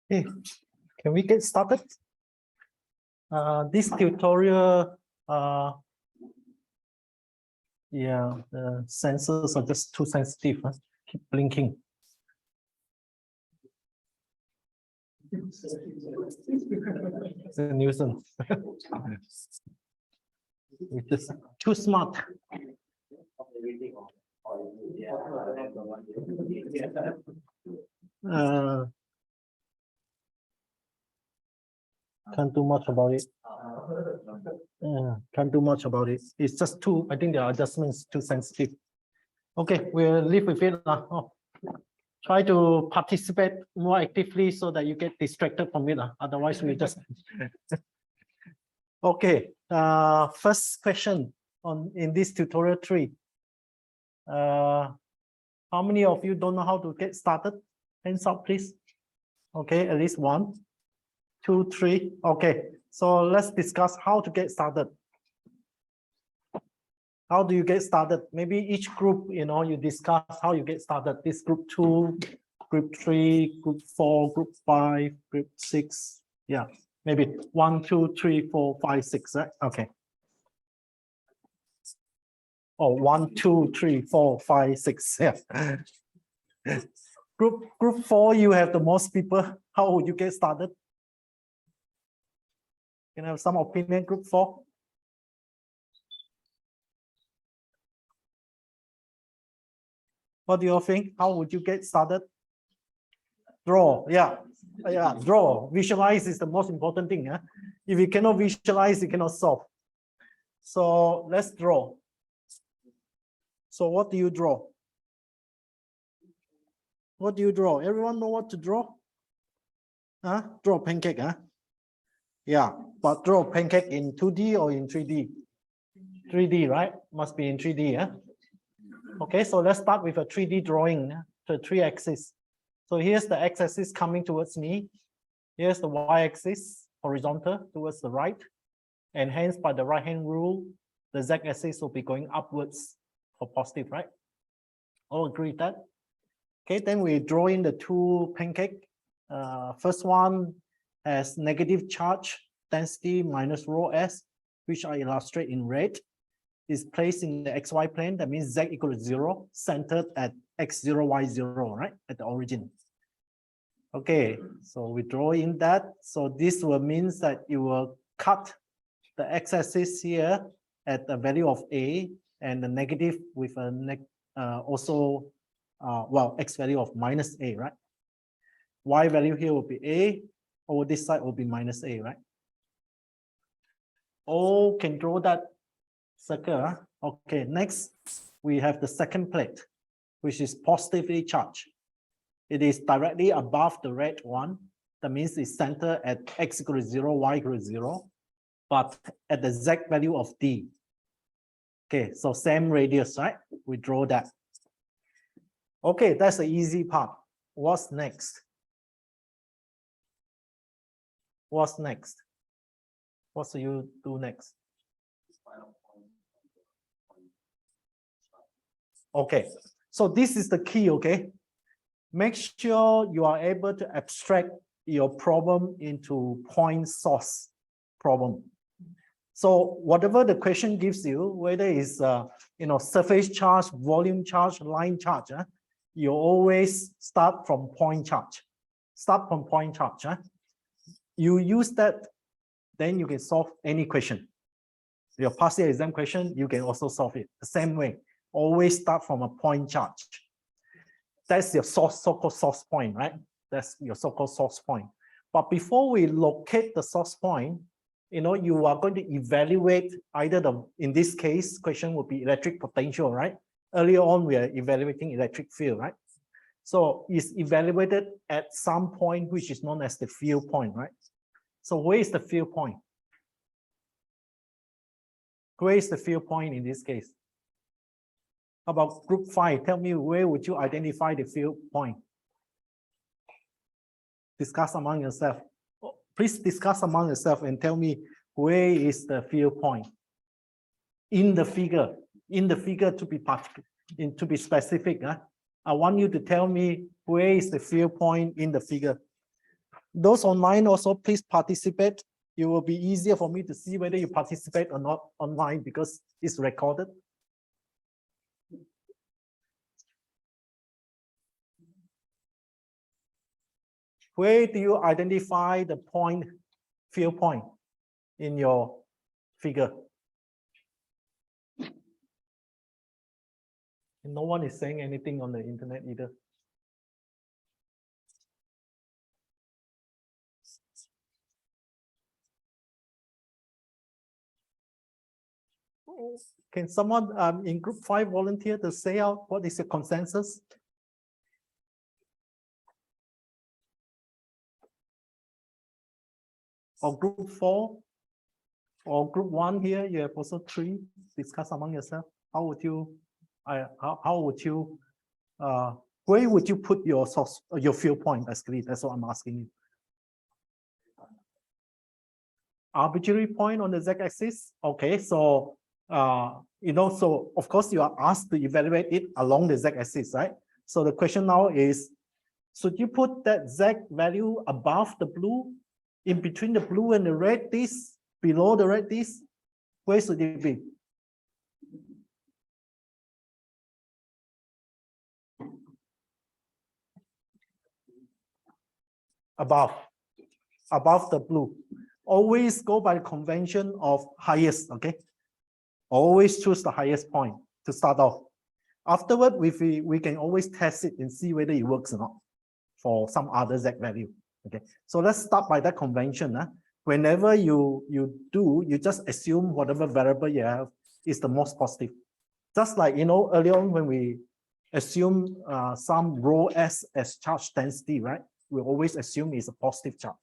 Okay, can we get started? This tutorial, yeah, the sensors are just too sensitive. Huh? Keep blinking. It's a nuisance. It's just too smart. Can't do much about it. Can't do much about it. It's just too, I think the adjustments too sensitive. Okay, we'll live with it. Try to participate more actively so that you get distracted from it. Otherwise, we just. Okay, first question in this tutorial 3. How many of you don't know how to get started? Hands up, please. Okay, at least 1, 2, 3. Okay, so let's discuss how to get started. How do you get started? Maybe each group, you discuss how you get started. This group 2, group 3, group 4, group 5, group 6. Yeah, maybe 1, 2, 3, 4, 5, 6. Right? Okay. Oh, 1, 2, 3, 4, 5, 6. Yeah. Group 4, you have the most people. How would you get started? Can I have some opinion, group 4? What do you think? How would you get started? Draw, yeah, draw. Visualize is the most important thing. Huh? If you cannot visualize, you cannot solve. So let's draw. So what do you draw? What do you draw? Everyone know what to draw? Huh? Draw pancake, huh? Yeah, but draw pancake in 2D or in 3D? 3D, right? Must be in 3D, huh? Okay, so let's start with a 3D drawing, the 3 axis. So here's the x-axis coming towards me. Here's the y-axis, horizontal towards the right. And hence, by the right-hand rule, the z-axis will be going upwards for positive, right? All agree with that? Okay, then we draw in the 2 pancake. First one has negative charge density minus rho s, which I illustrate in red. Is placed in the xy plane. That means z equal to 0, centered at x0, y0, right? At the origin. Okay, so we draw in that. So this will means that you will cut the x-axis here at a value of a, and the negative with a x value of minus a, right? Y value here will be a, over this side will be minus a, right? Oh, can draw that circle. Huh? Okay, next we have the second plate, which is positively charged. It is directly above the red one. That means it's centered at x equal to 0, y equal to 0, but at the z value of d. Okay, so same radius, right? We draw that. Okay, that's the easy part. What's next? What's next? What do you do next? Okay, so this is the key, okay? Make sure you are able to abstract your problem into point source problem. So whatever the question gives you, whether it's surface charge, volume charge, line charge, you always start from point charge. Start from point charge. You use that, then you can solve any question. Your past year exam question, you can also solve it the same way. Always start from a point charge. That's your source, so-called source point, right? That's your so-called source point. But before we locate the source point, you are going to evaluate either in this case, question would be electric potential, right? Earlier on, we are evaluating electric field, right? So it's evaluated at some point, which is known as the field point, right? So where is the field point? Where is the field point in this case? How about group 5? Tell me, where would you identify the field point? Discuss among yourself. Please discuss among yourself and tell me, where is the field point in the figure? In the figure, to be specific, I want you to tell me, where is the field point in the figure? Those online also, please participate. It will be easier for me to see whether you participate or not online because it's recorded. Where do you identify the field point in your figure? No one is saying anything on the internet either. Can someone in group 5 volunteer to say out what is your consensus? Or group 4 or group 1 here, you have also 3. Discuss among yourself. How would you where would you put your source, your field point? Basically, that's what I'm asking you. Arbitrary point on the z-axis. Okay, so so of course you are asked to evaluate it along the z-axis, right? So the question now is, should you put that z value above the blue, in between the blue and the red, this, below the red, this? Where should it be? Above the blue. Always go by the convention of highest, okay? Always choose the highest point to start off. Afterward, we can always test it and see whether it works or not for some other z value. Okay, so let's start by that convention. Whenever you do, you just assume whatever variable you have is the most positive. Just like, earlier on when we assume some rho s as charge density, right? We always assume it's a positive charge.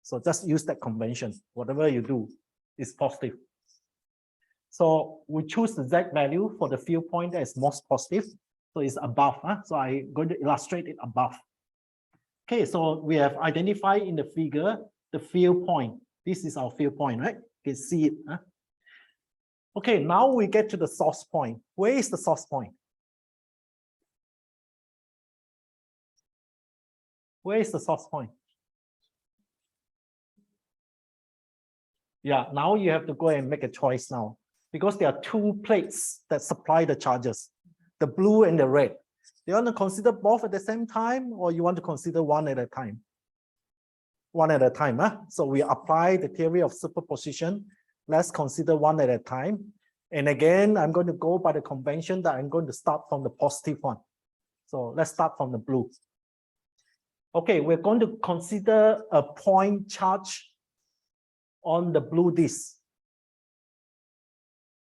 So just use that convention. Whatever you do is positive. So we choose the z value for the field point that is most positive. So it's above. So I'm going to illustrate it above. Okay, so we have identified in the figure the field point. This is our field point, right? You can see it. Okay, now we get to the source point. Where is the source point? Where is the source point? Yeah, now you have to go and make a choice now, because there are 2 plates that supply the charges, the blue and the red. Do you want to consider both at the same time, or you want to consider one at a time? One at a time. So we apply the theory of superposition. Let's consider one at a time. And again, I'm going to go by the convention that I'm going to start from the positive one. So let's start from the blue. Okay, we're going to consider a point charge on the blue disk,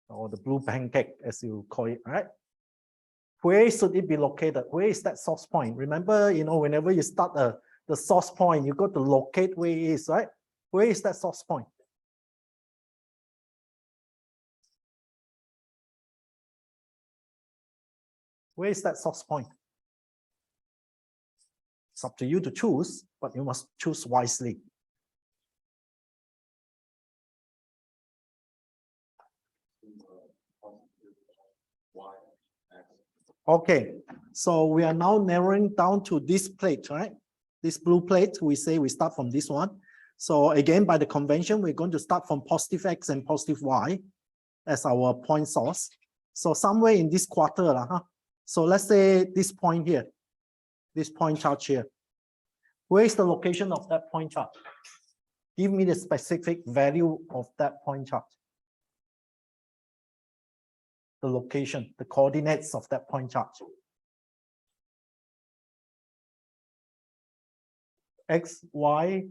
or the blue pancake, as you call it, right? Where should it be located? Where is that source point? Remember, whenever you start the source point, you got to locate where it is, right? Where is that source point? Where is that source point? It's up to you to choose, but you must choose wisely. Okay, so we are now narrowing down to this plate, right? This blue plate, we say we start from this one. So again, by the convention, we're going to start from positive X and positive Y as our point source. So somewhere in this quarter, so let's say this point here, this point charge here. Where is the location of that point charge? Give me the specific value of that point charge. The location, the coordinates of that point charge. X, Y,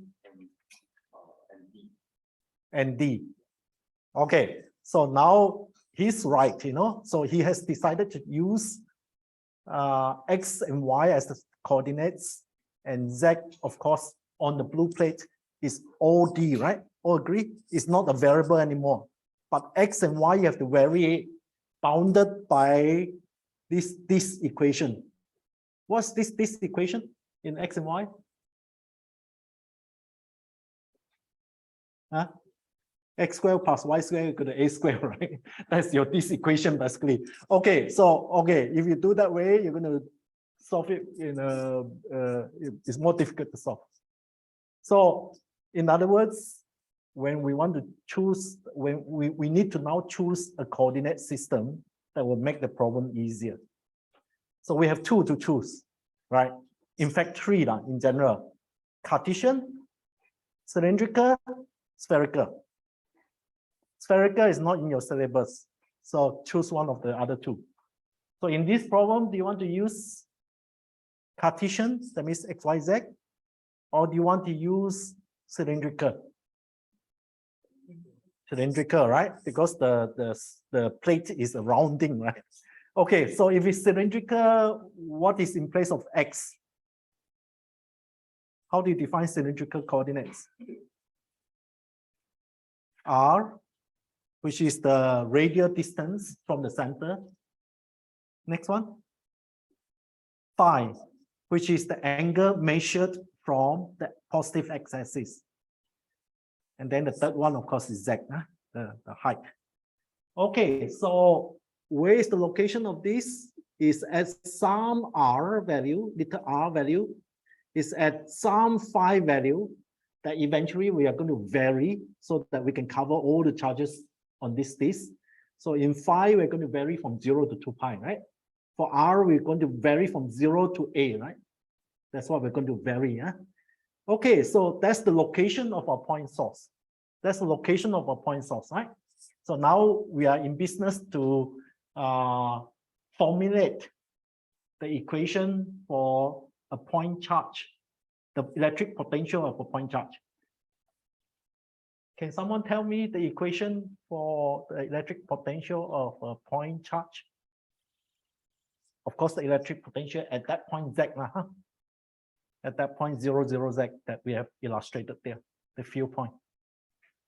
and D. Okay, so now he's right, so he has decided to use X and Y as the coordinates, and Z, of course, on the blue plate is OD, right? All agree? It's not a variable anymore. But X and Y, you have to vary bounded by this equation. What's this equation in X and Y? Huh? X squared plus Y squared equal to A squared, right? That's your this equation basically. Okay, so if you do that way, you're going to solve it in it's more difficult to solve. So in other words, when we want to choose, when we need to now choose a coordinate system that will make the problem easier. So we have two to choose, right? In fact, three in general: Cartesian, cylindrical, spherical. Spherical is not in your syllabus, so choose one of the other two. So in this problem, do you want to use Cartesian, that means X, Y, Z, or do you want to use cylindrical? Cylindrical, right? Because the plate is a rounding, right? Okay, so if it's cylindrical, what is in place of X? How do you define cylindrical coordinates? R, which is the radial distance from the center. Next one. Phi, which is the angle measured from the positive x-axis. And then the third one, of course, is Z, the height. Okay, so where is the location of this? Is at some R value, little r value, is at some phi value that eventually we are going to vary so that we can cover all the charges on this disk. So in phi, we're going to vary from 0 to 2 pi, right? For R, we're going to vary from 0 to A, right? That's what we're going to vary, yeah? Okay, so that's the location of our point source. That's the location of our point source, right? So now we are in business to formulate the equation for a point charge, the electric potential of a point charge. Can someone tell me the equation for the electric potential of a point charge? Of course, the electric potential at that point Z, at that point 0, 0 Z that we have illustrated there, the field point.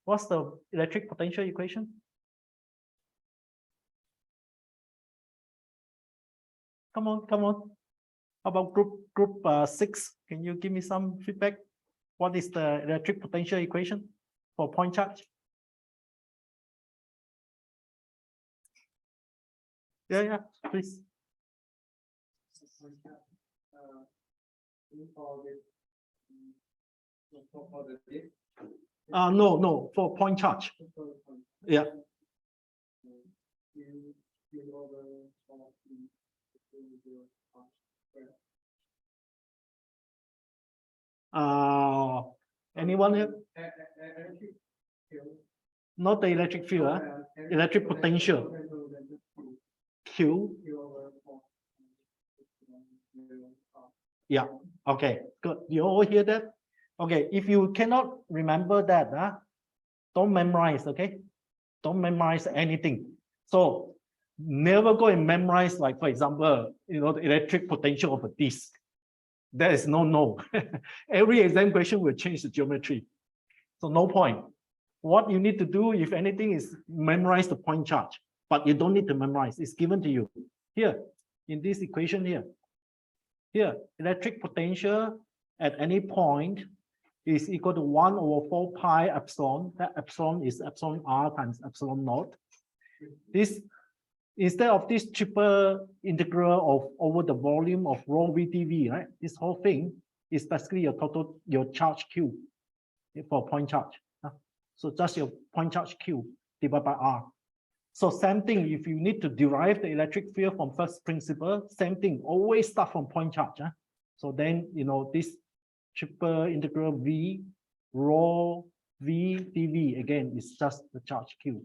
What's the electric potential equation? Come on, come on. How about group 6? Can you give me some feedback? What is the electric potential equation for point charge? Yeah, please. No, for point charge. Yeah. Anyone have? Not the electric field, electric potential. Q. Yeah, okay, good. You all hear that? Okay, if you cannot remember that, don't memorize, okay? Don't memorize anything. So never go and memorize, like, for example, the electric potential of a disk. That is no. Every exam question will change the geometry. So no point. What you need to do, if anything, is memorize the point charge. But you don't need to memorize. It's given to you. Here, in this equation here. Here, electric potential at any point is equal to 1 over 4 pi epsilon. That epsilon is epsilon r times epsilon naught. This, instead of this triple integral of over the volume of rho v dv, right? This whole thing, is basically your charge Q for point charge. So just your point charge Q divided by R. So same thing, if you need to derive the electric field from first principle, same thing, always start from point charge. So then, this triple integral V rho V dV again is just the charge Q.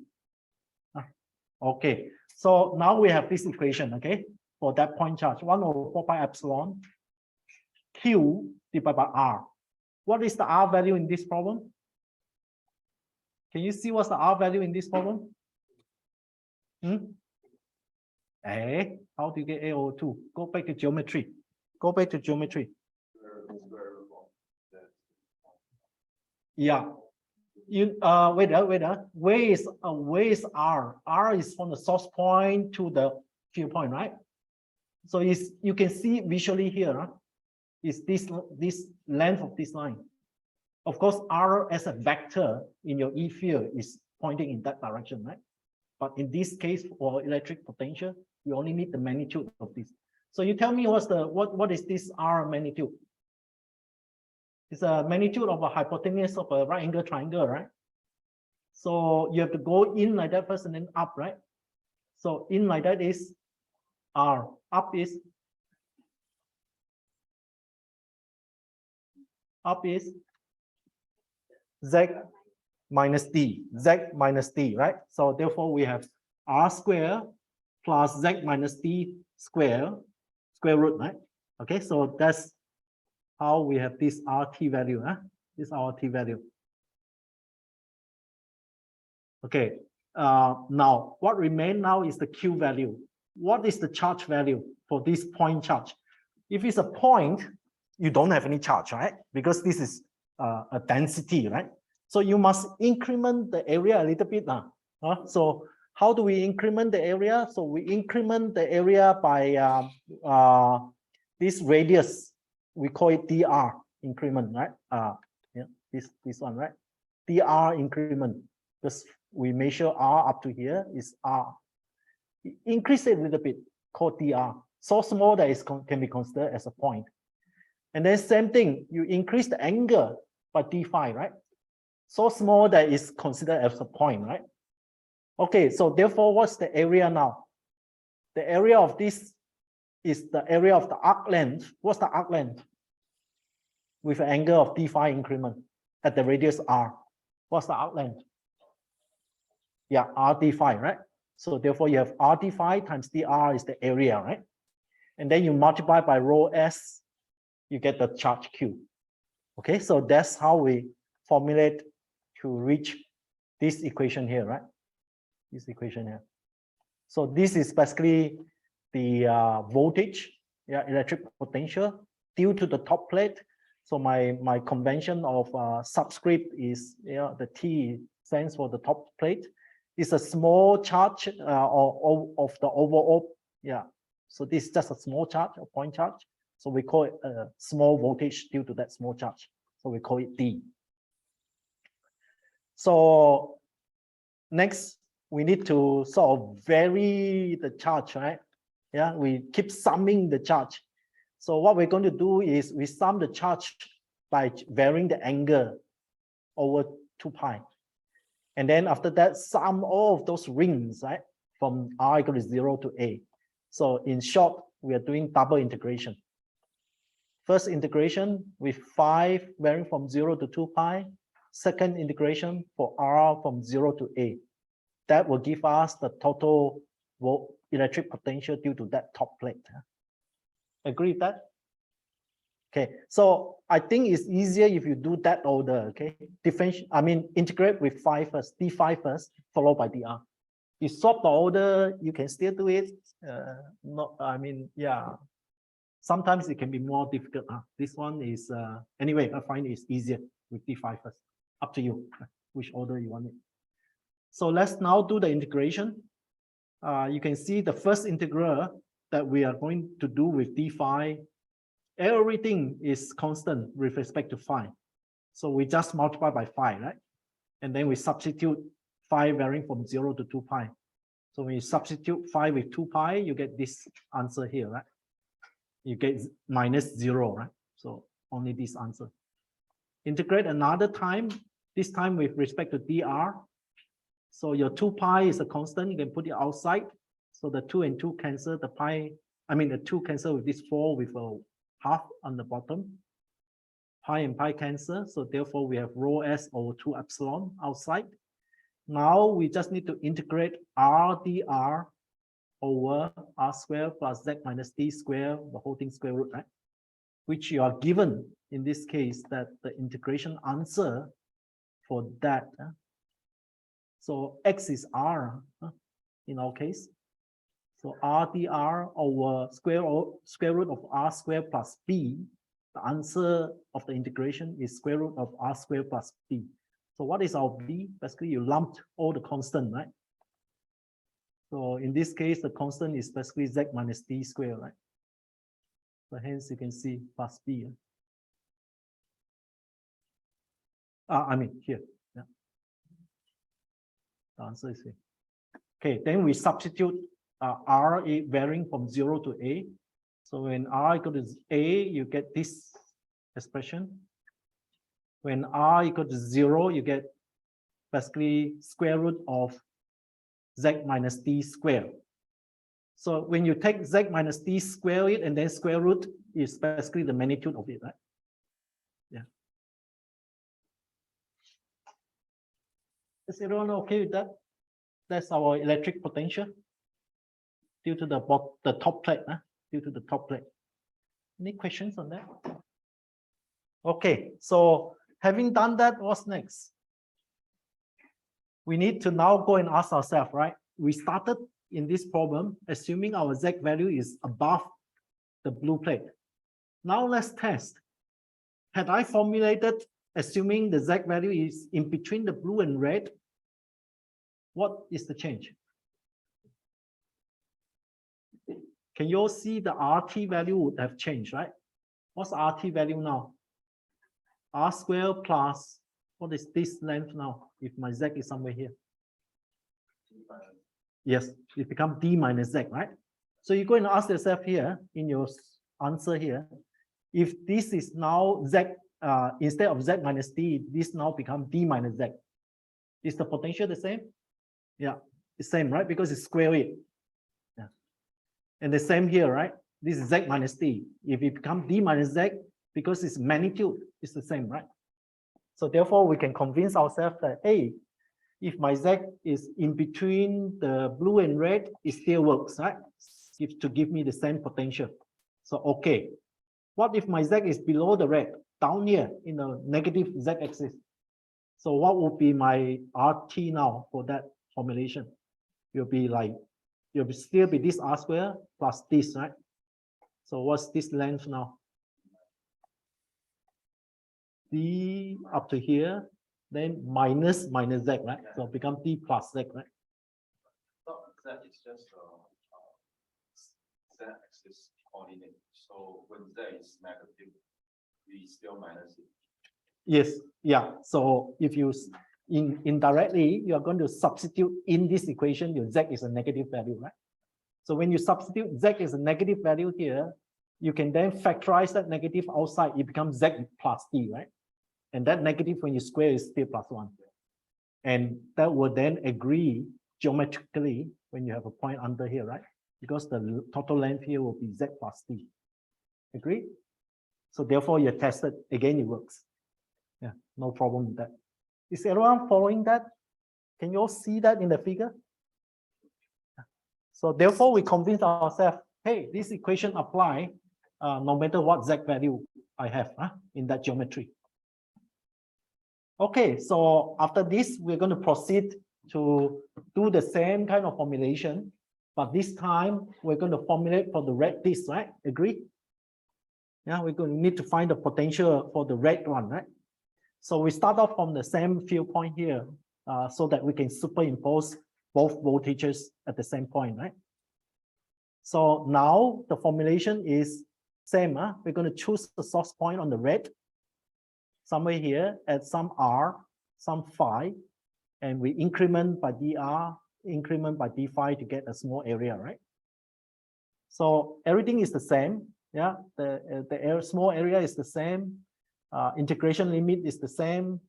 Okay, so now we have this equation, okay, for that point charge, 1/4 pi epsilon Q divided by R. What is the R value in this problem? Can you see what's the R value in this problem? How do you get A over 2? Go back to geometry. Go back to geometry. Yeah. Wait. Where is R? R is from the source point to the field point, right? So you can see visually here, is this length of this line. Of course, R as a vector in your E field is pointing in that direction, right? But in this case, for electric potential, we only need the magnitude of this. So you tell me what is this R magnitude? It's a magnitude of a hypotenuse of a right angle triangle, right? So you have to go in like that first and then up, right? So in like that is R. Up is Z minus D, right? So therefore we have R square plus Z minus D square root, right? Okay, so that's how we have this RT value, this RT value. Okay, now what remains now is the Q value. What is the charge value for this point charge? If it's a point, you don't have any charge, right? Because this is a density, right? So you must increment the area a little bit now. So how do we increment the area? So we increment the area by this radius. We call it dr increment, right? This one, right? Dr increment. Because we measure r up to here is r. Increase it a little bit, called dr. So small that it can be considered as a point. And then same thing, you increase the angle by d phi, right? So small that is considered as a point, right? Okay, so therefore, what's the area now? The area of this is the area of the arc length. What's the arc length? With an angle of d phi increment at the radius r. What's the arc length? Yeah, r d phi, right? So therefore, you have r d phi times dr is the area, right? And then you multiply by rho s, you get the charge Q. Okay, so that's how we formulate to reach this equation here, right? This equation here. So this is basically the voltage, electric potential due to the top plate. So my convention of subscript is the T stands for the top plate. It's a small charge of the overall. So this is just a small charge, a point charge. So we call it a small voltage due to that small charge. So we call it D. So next, we need to sort of vary the charge, right? We keep summing the charge. So what we're going to do is we sum the charge by varying the angle over 2 pi. And then after that, sum all of those rings, right? From r equal to 0 to a. So in short, we are doing double integration. First integration with 5 varying from 0 to 2 pi. Second integration for r from 0 to a. That will give us the total electric potential due to that top plate. Agree with that? Okay, so I think it's easier if you do that order, okay? Integrate with 5 first, d5 first, followed by dr. You swap the order, you can still do it. Sometimes it can be more difficult. This one is, anyway, I find it's easier with d5 first. Up to you, which order you want it. So let's now do the integration. You can see the first integral that we are going to do with d phi. Everything is constant with respect to phi. So we just multiply by phi, right? And then we substitute phi varying from 0 to 2 pi. So when you substitute phi with 2 pi, you get this answer here, right? You get -0, right? So only this answer. Integrate another time, this time with respect to dr. So your 2 pi is a constant, you can put it outside. So the 2 and 2 cancel, the 2 cancel with this 4 with a half on the bottom. Pi and pi cancel, so therefore we have rho s over 2 epsilon outside. Now we just need to integrate r dr over r squared plus z minus d squared, the whole thing square root, right? Which you are given in this case that the integration answer for that. So x is r in our case. So r dr over square root of r squared plus b. The answer of the integration is square root of r squared plus b. So what is our b? Basically, you lumped all the constant, right? So in this case, the constant is basically z minus d squared, right? So hence you can see plus b. Here. Yeah. The answer is here. Okay, then we substitute r varying from 0 to a. So when r equal to a, you get this expression. When r equal to 0, you get basically square root of z minus d squared. So when you take z minus d squared and then square root is basically the magnitude of it, right? Yeah. Is everyone okay with that? That's our electric potential due to the top plate, due to the top plate. Any questions on that? Okay, so having done that, what's next? We need to now go and ask ourselves, right? We started in this problem assuming our z value is above the blue plate. Now let's test. Had I formulated assuming the z value is in between the blue and red, what is the change? Can you all see the RT value would have changed, right? What's RT value now? R squared plus, what is this length now? If my z is somewhere here. Yes, it becomes d minus z, right? So you're going to ask yourself here in your answer here, if this is now z, instead of z minus d, this now becomes d minus z. Is the potential the same? Yeah, it's same, right? Because it's square root. Yeah. And the same here, right? This is z minus d. If it becomes d minus z, because its magnitude is the same, right? So therefore, we can convince ourselves that, hey, if my z is in between the blue and red, it still works, right? If to give me the same potential. So, okay. What if my z is below the red, down here in the negative z-axis? So what would be my RT now for that formulation? It'll be like, it'll still be this r squared plus this, right? So what's this length now? D up to here, then minus z, right? So become d plus z, right? So that is just z-axis coordinate. So when z is negative, we still minus it. Yes, yeah. So if you indirectly, you are going to substitute in this equation, your z is a negative value, right? So when you substitute z is a negative value here, you can then factorize that negative outside. It becomes z plus d, right? And that negative, when you square, is still plus 1. And that will then agree geometrically when you have a point under here, right? Because the total length here will be z plus d. Agree? So therefore, you tested, again, it works. Yeah, no problem with that. Is everyone following that? Can you all see that in the figure? So therefore, we convince ourselves, hey, this equation apply no matter what z value I have in that geometry. Okay, so after this, we're going to proceed to do the same kind of formulation, but this time we're going to formulate for the red disk, right? Agree? Yeah, we're going to need to find the potential for the red one, right? So we start off from the same field point here, so that we can superimpose both voltages at the same point, right? So now the formulation is same. We're going to choose the source point on the red, somewhere here at some r, some phi, and we increment by dr, increment by d phi to get a small area, right? So everything is the same. Yeah, the small area is the same. Integration limit is the same.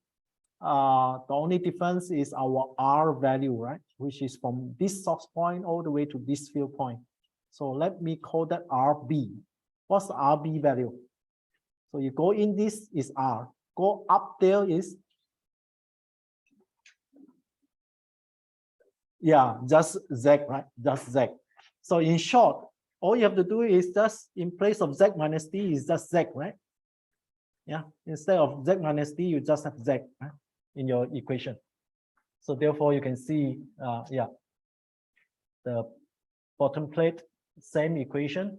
The only difference is our R value, right? Which is from this source point all the way to this field point. So let me call that RB. What's the RB value? So you go in, this is R. Go up there is, yeah, just Z, right? Just Z. So in short, all you have to do is just in place of Z minus D is just Z, right? Yeah, instead of Z minus D, you just have Z, right, in your equation. So therefore you can see, yeah, the bottom plate, same equation.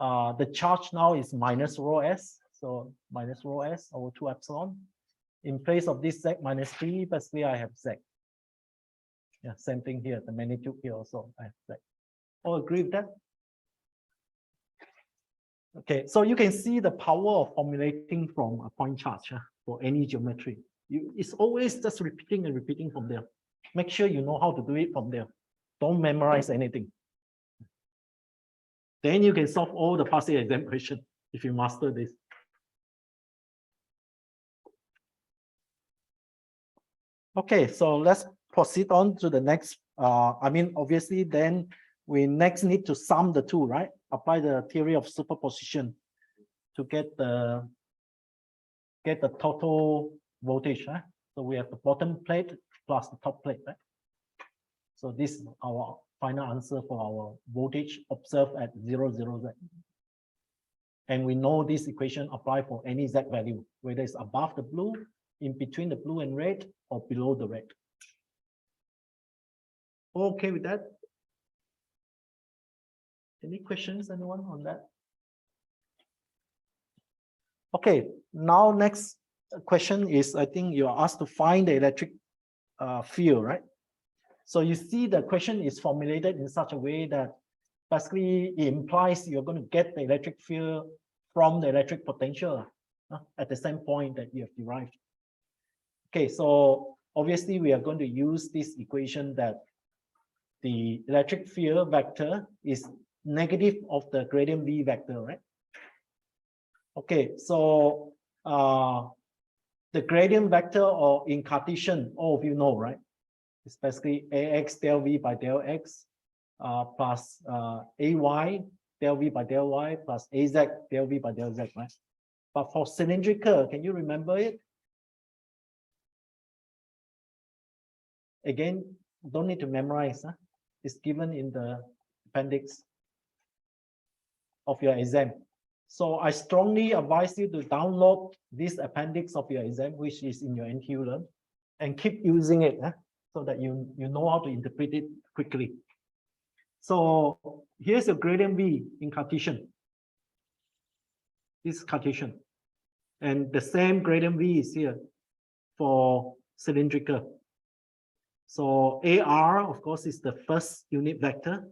The charge now is minus rho S. So minus rho S over 2 epsilon. In place of this Z minus D, basically I have Z. Yeah, same thing here. The magnitude here also I have Z. All agree with that? Okay, so you can see the power of formulating from a point charge for any geometry. It's always just repeating and repeating from there. Make sure you know how to do it from there. Don't memorize anything. Then you can solve all the passing exam questions if you master this. Okay, so let's proceed on to the next. Obviously, then we next need to sum the two, right? Apply the theory of superposition to get the total voltage, right? So we have the bottom plate plus the top plate, right? So this is our final answer for our voltage observed at 0, 0, Z. And we know this equation apply for any Z value, whether it's above the blue, in between the blue and red, or below the red. Okay with that? Any questions, anyone on that? Okay, now next question is, I think you are asked to find the electric field, right? So you see the question is formulated in such a way that basically it implies you're going to get the electric field from the electric potential at the same point that you have derived. Okay, so obviously we are going to use this equation that the electric field vector is negative of the gradient V vector, right? Okay, so the gradient vector or in Cartesian, all of you know, right? It's basically AX del V by del X plus AY del V by del Y plus AZ del V by del Z, right? But for cylindrical, can you remember it? Again, don't need to memorize. It's given in the appendix of your exam. So I strongly advise you to download this appendix of your exam, which is in your NTU Learn, and keep using it so that you know how to interpret it quickly. So here's your gradient V in Cartesian. This is Cartesian. And the same gradient V is here for cylindrical. So AR, of course, is the first unit vector.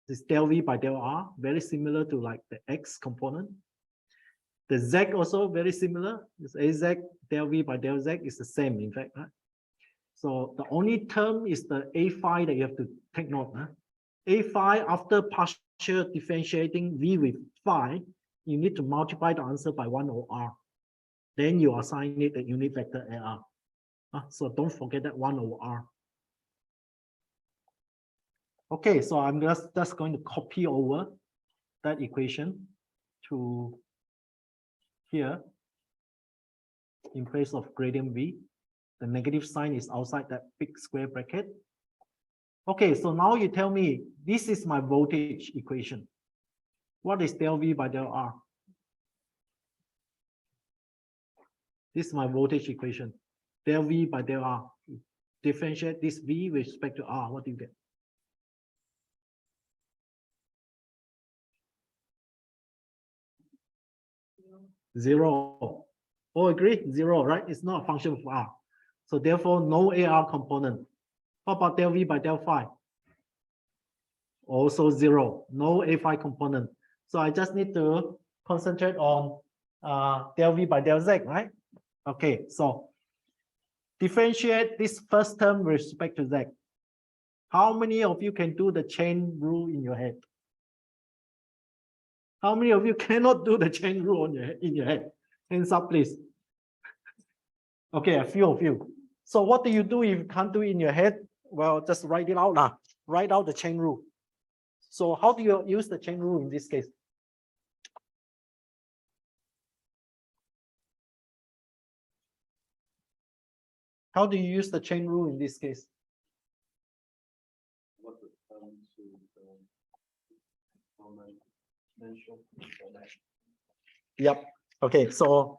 This del V by del R, very similar to like the X component. The Z also very similar. This AZ del V by del Z is the same, in fact. Right? So the only term is the A phi that you have to take note. A phi, after partial differentiating V with phi, you need to multiply the answer by 1 over R. Then you assign it a unit vector AR. So don't forget that 1 over R. Okay, so I'm just going to copy over that equation to here in place of gradient V. The negative sign is outside that big square bracket. Okay, so now you tell me, this is my voltage equation. What is del V by del R? This is my voltage equation. Del V by del R. Differentiate this V with respect to R. What do you get? 0. All agree? 0, right? It's not a function of R. So therefore, no AR component. What about del V by del phi? Also 0. No A phi component. So I just need to concentrate on del V by del Z, right? Okay, so differentiate this first term with respect to Z. How many of you can do the chain rule in your head? How many of you cannot do the chain rule on in your head? Hands up, please. Okay, a few of you. So what do you do if you can't do it in your head? Well, just write it out now. Write out the chain rule. So how do you use the chain rule in this case? How do you use the chain rule in this case? What the term to mention. Yep. Okay, so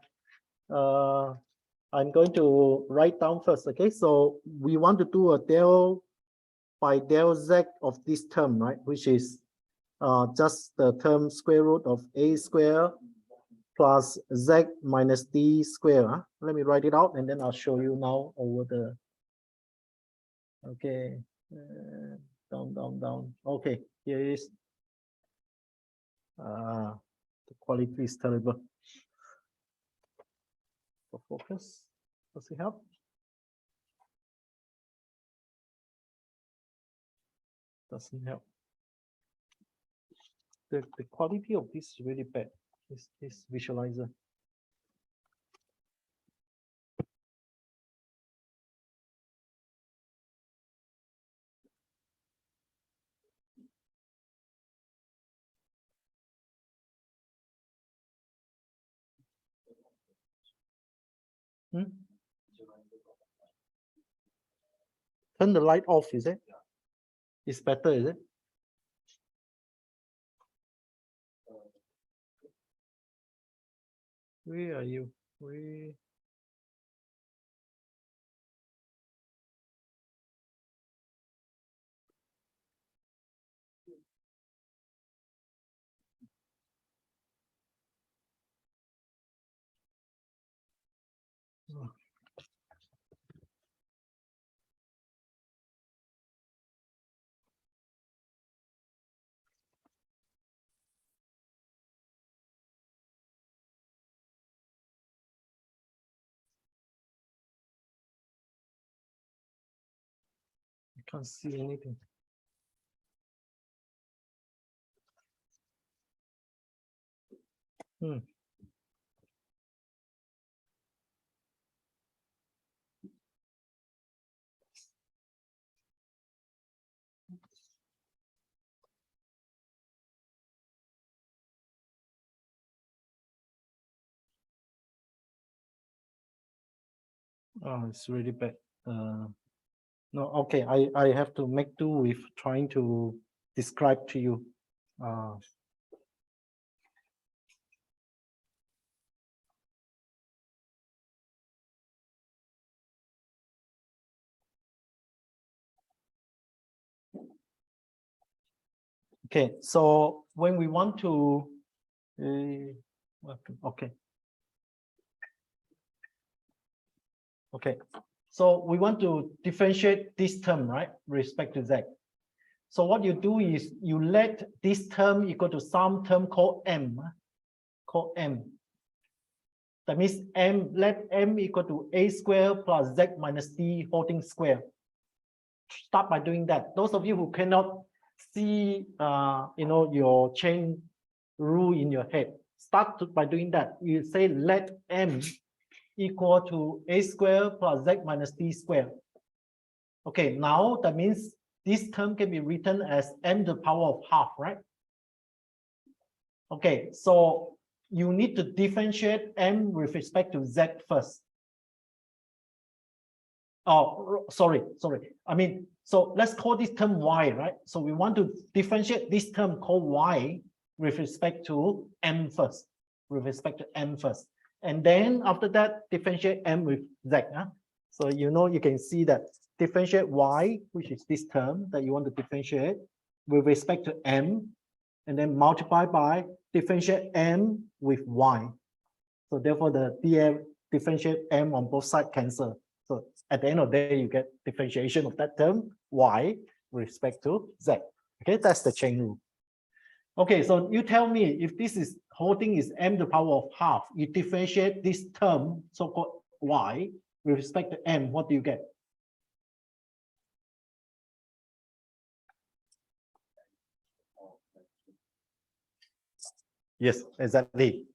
I'm going to write down first. Okay, so we want to do a del by del z of this term, right? Which is just the term square root of a square plus z minus d square. Huh? Let me write it out and then I'll show you now over the. Okay, down. Okay, here is. The quality is terrible. For focus, does it help? Doesn't help. The quality of this is really bad. This visualizer. Hmm? Turn the light off, is it? It's better, is it? Where are you? Where? I can't see anything. Oh, it's really bad. No, okay, I have to make do with trying to describe to you. Okay, so when we want to, okay. Okay, so we want to differentiate this term, right, with respect to z. So what you do is you let this term equal to some term called m, That means let m equal to a square plus z minus d whole thing square. Start by doing that. Those of you who cannot see, your chain rule in your head, start by doing that. You say let m equal to a square plus z minus d square. Okay, now that means this term can be written as m to the power of half, right? Okay, so you need to differentiate m with respect to z first. Oh, sorry. I mean, so let's call this term y, right? So we want to differentiate this term called y with respect to m first, And then after that, differentiate m with z. Huh? So you can see that differentiate y, which is this term that you want to differentiate with respect to m, and then multiply by differentiate m with y. So therefore, the dm differentiate m on both sides cancel. So at the end of the day, you get differentiation of that term y with respect to z. Okay, that's the chain rule. Okay, so you tell me if this is whole thing is m to the power of half, you differentiate this term, so-called y, with respect to m, what do you get? Yes, exactly.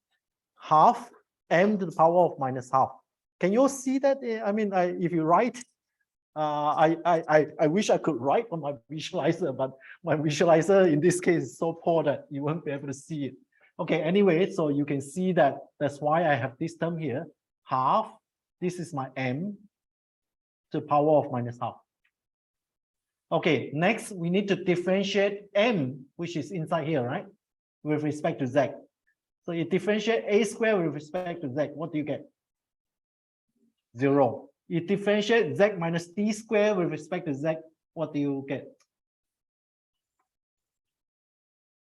Half m to the power of minus half. Can you see that? I mean, if you write, I wish I could write on my visualizer, but my visualizer in this case is so poor that you won't be able to see it. Okay, anyway, so you can see that that's why I have this term here, half. This is my m to the power of minus half. Okay, next we need to differentiate m, which is inside here, right? With respect to z. So you differentiate a squared with respect to z. What do you get? 0. You differentiate z minus d squared with respect to z. What do you get?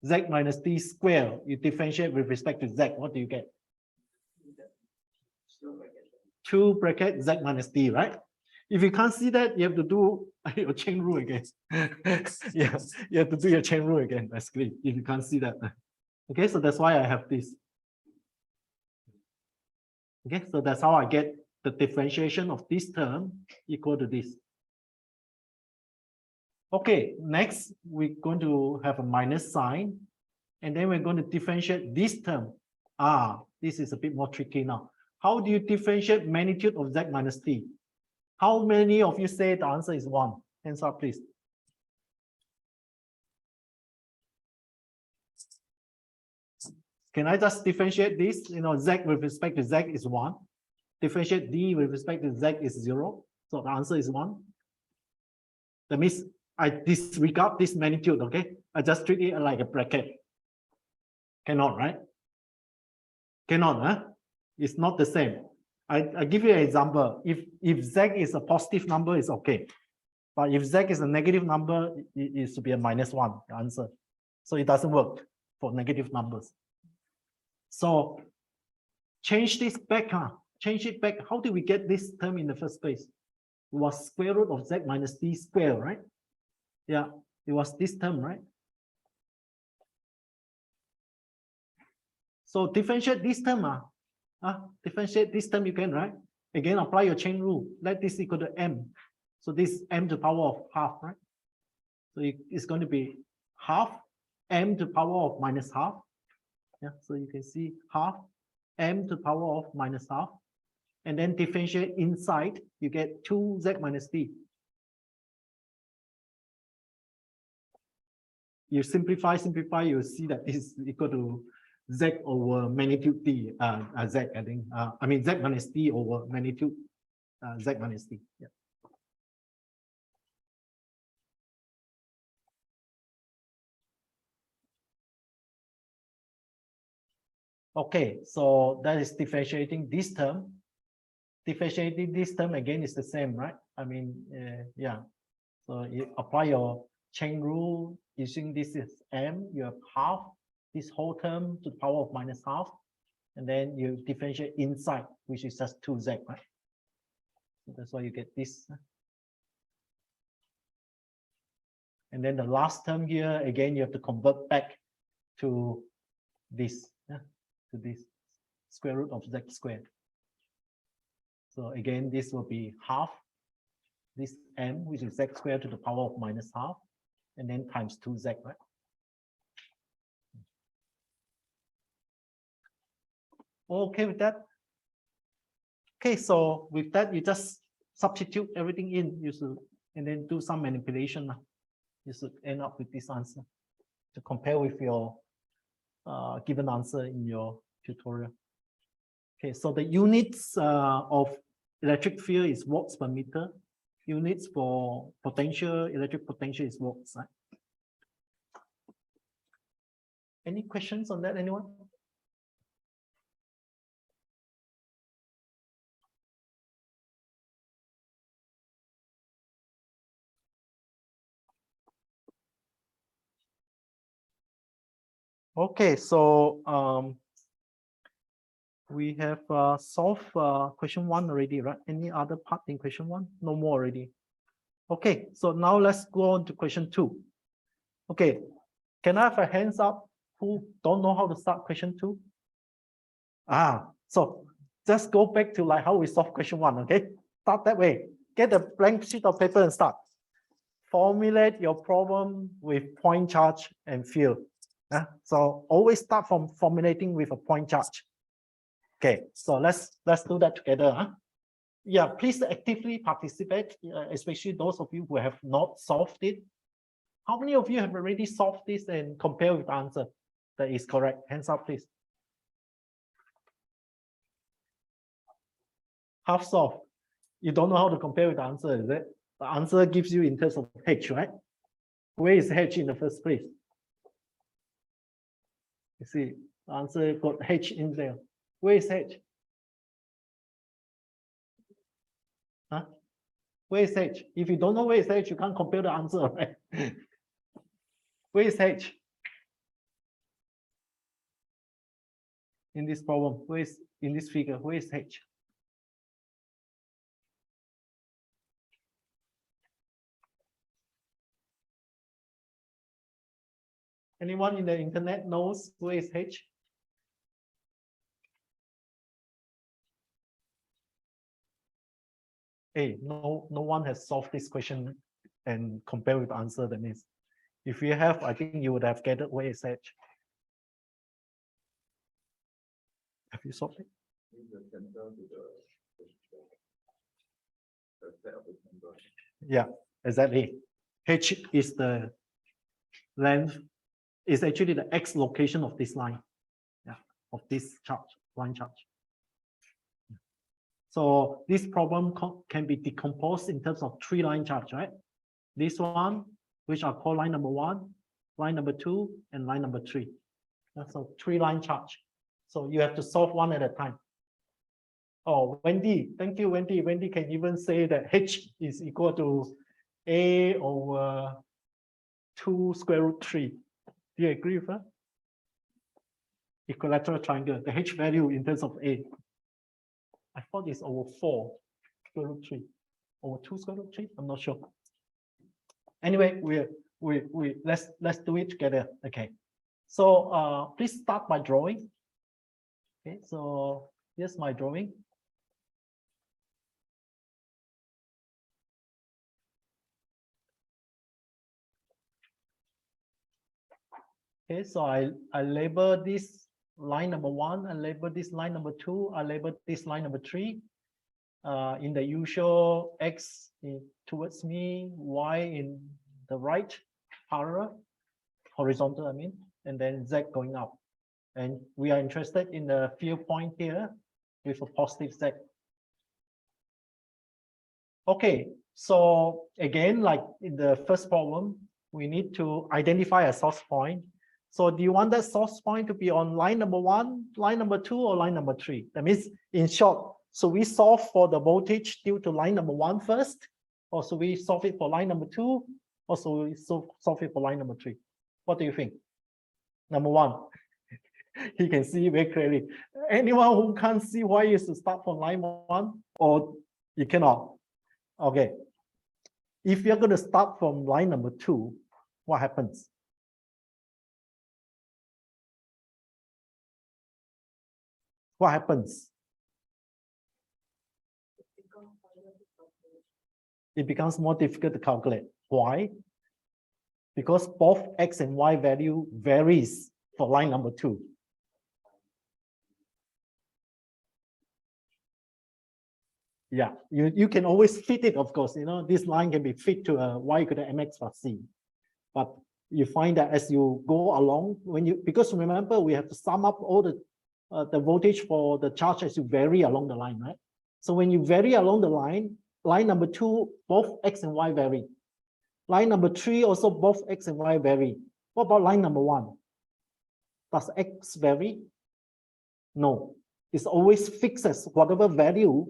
Z minus d squared. You differentiate with respect to z. What do you get? 2 bracket z minus d, right? If you can't see that, you have to do your chain rule again. Yeah, you have to do your chain rule again, basically, if you can't see that. Okay, so that's why I have this. Okay, so that's how I get the differentiation of this term equal to this. Okay, next we're going to have a minus sign, and then we're going to differentiate this term. This is a bit more tricky now. How do you differentiate magnitude of z minus d? How many of you say the answer is 1? Hands up, please. Can I just differentiate this? You know, z with respect to z is 1. Differentiate d with respect to z is 0. So the answer is 1. That means I disregard this magnitude, okay? I just treat it like a bracket. Cannot, right? Cannot, huh? It's not the same. I give you an example. If z is a positive number, it's okay. But if z is a negative number, it should be a -1, the answer. So it doesn't work for negative numbers. So change this back, change it back. How did we get this term in the first place? It was square root of z minus d squared, right? Yeah, it was this term, right? So differentiate this term, differentiate this term you can, right? Again, apply your chain rule. Let this equal to m. So this m to the power of half, right? So it's going to be half m to the power of minus half. Yeah, so you can see half m to the power of minus half. And then differentiate inside, you get 2z minus d. You simplify, you see that this is equal to z over magnitude d, z, I think. I mean, z minus d over magnitude z minus d. Yeah. Okay, so that is differentiating this term. Differentiating this term again is the same, right? I mean, yeah. So you apply your chain rule using this is m, you have half this whole term to the power of minus half, and then you differentiate inside, which is just 2z, right? So that's why you get this. And then the last term here, again, you have to convert back to this, to this square root of z squared. So again, this will be half this m, which is z squared to the power of minus half, and then times 2z, right? Okay with that? Okay, so with that, you just substitute everything in, you should, and then do some manipulation. You should end up with this answer to compare with your given answer in your tutorial. Okay, so the units of electric field is watts per meter. Units for potential, electric potential is watts. Right? Any questions on that, anyone? Okay, so we have solved question 1 already, right? Any other part in question 1? No more already. Okay, so now let's go on to question 2. Okay, can I have a hands up who don't know how to start question 2? So just go back to like how we solve question 1, okay? Start that way. Get a blank sheet of paper and start. Formulate your problem with point charge and field. So always start from formulating with a point charge. Okay, so let's do that together. Yeah, please actively participate, especially those of you who have not solved it. How many of you have already solved this and compare with the answer that is correct? Hands up, please. Half solved. You don't know how to compare with the answer, is it? The answer gives you in terms of H, right? Where is H in the first place? You see, the answer got H in there. Where is H? Huh? Where is H? If you don't know where is H, you can't compare the answer, right? Where is H? In this problem, where is in this figure, where is H? Anyone in the internet knows where is H? Hey, no one has solved this question and compare with the answer. That means, if you have, I think you would have gathered where is H. Have you solved it? Yeah, exactly. H is the length, is actually the X location of this line, yeah, of this charge, line charge. So this problem can be decomposed in terms of 3 line charge, right? This one, which are called line number 1, line number 2, and line number 3. That's a 3 line charge. So you have to solve one at a time. Oh, Wendy, thank you, Wendy. Wendy can even say that H is equal to A over 2 square root 3. Do you agree with her? Equilateral triangle, the H value in terms of A. I thought it's over 4 square root 3. Over 2 square root 3? I'm not sure. Anyway, let's do it together. Okay. So please start by drawing. Okay, so here's my drawing. Okay, so I label this line number 1, I label this line number 2, I label this line number 3. In the usual X towards me, Y in the right parallel, horizontal, I mean, and then Z going up. And we are interested in the field point here with a positive Z. Okay, so again, like in the first problem, we need to identify a source point. So do you want that source point to be on line number 1, line number 2, or line number 3? That means, in short, so we solve for the voltage due to line number 1 first, or so we solve it for line number 2, or so we solve it for line number 3. What do you think? Number 1. You can see very clearly. Anyone who can't see why you should start from line 1, or you cannot? Okay. If you're going to start from line number 2, what happens? What happens? It becomes more difficult to calculate. Why? Because both X and Y value varies for line number 2. Yeah, you can always fit it, of course, you know, this line can be fit to a Y equal to mx plus c. But you find that as you go along, because remember, we have to sum up all the voltage for the charge as you vary along the line, right? So when you vary along the line, line number 2, both X and Y vary. Line number 3, also both X and Y vary. What about line number 1? Does X vary? No, it's always fixed as whatever value,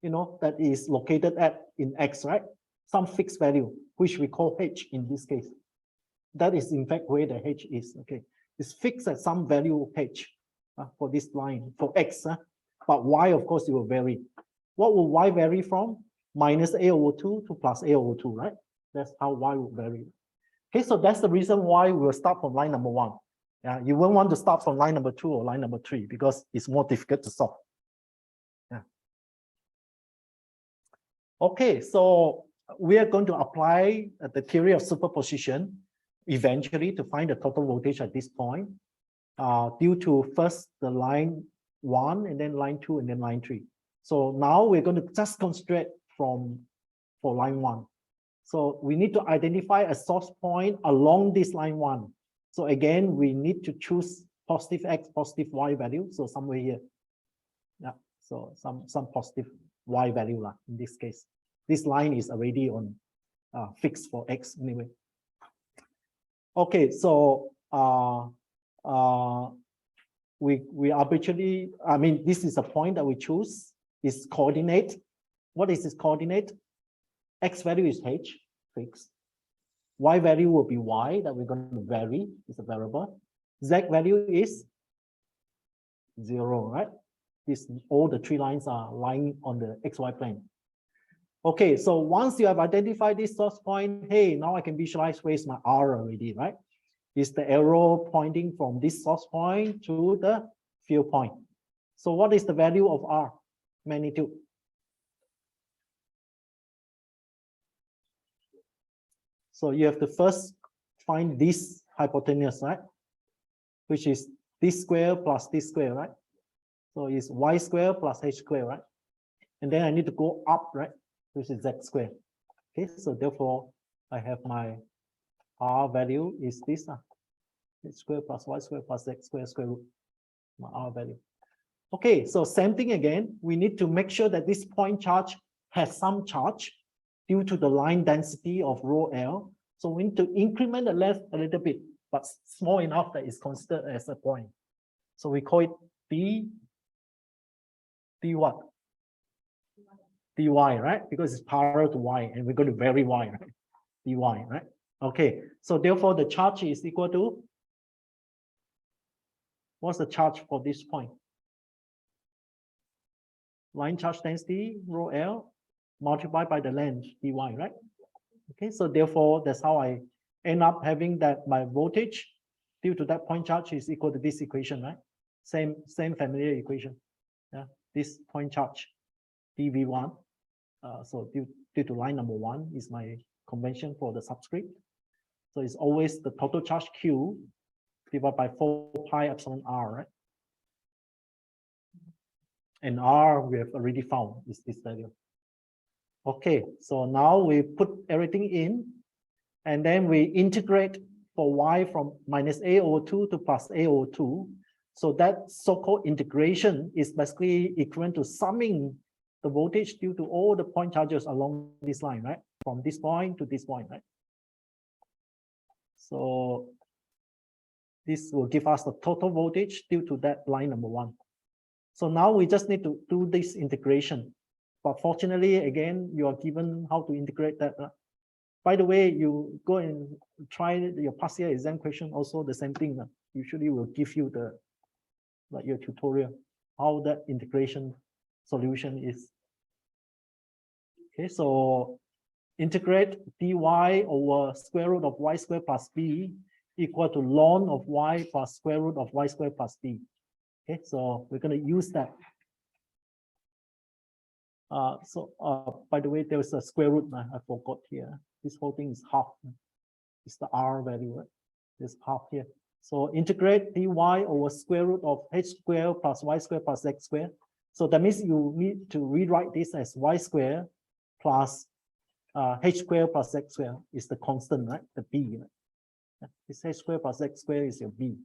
you know, that is located at in X, right? Some fixed value, which we call H in this case. That is in fact where the H is, okay? It's fixed at some value H for this line, for X, but Y, of course, it will vary. What will Y vary from? Minus A over 2 to plus A over 2, right? That's how Y will vary. Okay, so that's the reason why we will start from line number 1. Yeah, you won't want to start from line number 2 or line number 3 because it's more difficult to solve. Yeah. Okay, so we are going to apply the theory of superposition. eventually to find the total voltage at this point, due to first the line 1 and then line 2 and then line 3. So now we're going to just concentrate for line 1. So we need to identify a source point along this line 1. So again, we need to choose positive X, positive Y value. So somewhere here. Yeah. So some positive Y value in this case. This line is already on fixed for X anyway. Okay, so we arbitrarily, I mean, this is a point that we choose, is coordinate. What is this coordinate? X value is H, fixed. Y value will be Y, that we're going to vary, is a variable. Z value is 0, right? All the 3 lines are lying on the XY plane. Okay, so once you have identified this source point, hey, now I can visualize where's my R already, right? Is the arrow pointing from this source point to the field point. So what is the value of R? Magnitude. So you have to first find this hypotenuse, right? Which is this square plus this square, right? So it's Y square plus H square, right? And then I need to go up, right? Which is Z square. Okay, so therefore I have my R value is this, H square plus Y square plus Z square square root, my R value. Okay, so same thing again, we need to make sure that this point charge has some charge due to the line density of rho L. So we need to increment the length a little bit, but small enough that it's considered as a point. So we call it D what? dy, right? Because it's parallel to y, and we're going to vary y, right? dy, right? Okay, so therefore the charge is equal to, what's the charge for this point? Line charge density, rho L, multiplied by the length, dy, right? Okay, so therefore that's how I end up having that my voltage due to that point charge is equal to this equation, right? Same familiar equation. Yeah, this point charge, dV1. So due to line number 1 is my convention for the subscript. So it's always the total charge Q divided by 4 pi epsilon R, right? And R we have already found is this value. Okay, so now we put everything in, and then we integrate for y from minus a over 2 to plus a over 2. So that so-called integration is basically equivalent to summing the voltage due to all the point charges along this line, right? From this point to this point, right? So this will give us the total voltage due to that line number 1. So now we just need to do this integration. But fortunately, again, you are given how to integrate that. By the way, you go and try your past year exam question, also the same thing. Usually will give you the, like your tutorial, how that integration solution is. Okay, so integrate dy over square root of y squared plus b equal to ln of y plus square root of y squared plus b. Okay, so we're going to use that. By the way, there's a square root. I forgot here. This whole thing is half. It's the R value, right? It's half here. So integrate dy over square root of h squared plus y squared plus x squared. So that means you need to rewrite this as y squared plus h squared plus x squared is the constant, right? The b, right? This h squared plus x squared is your b.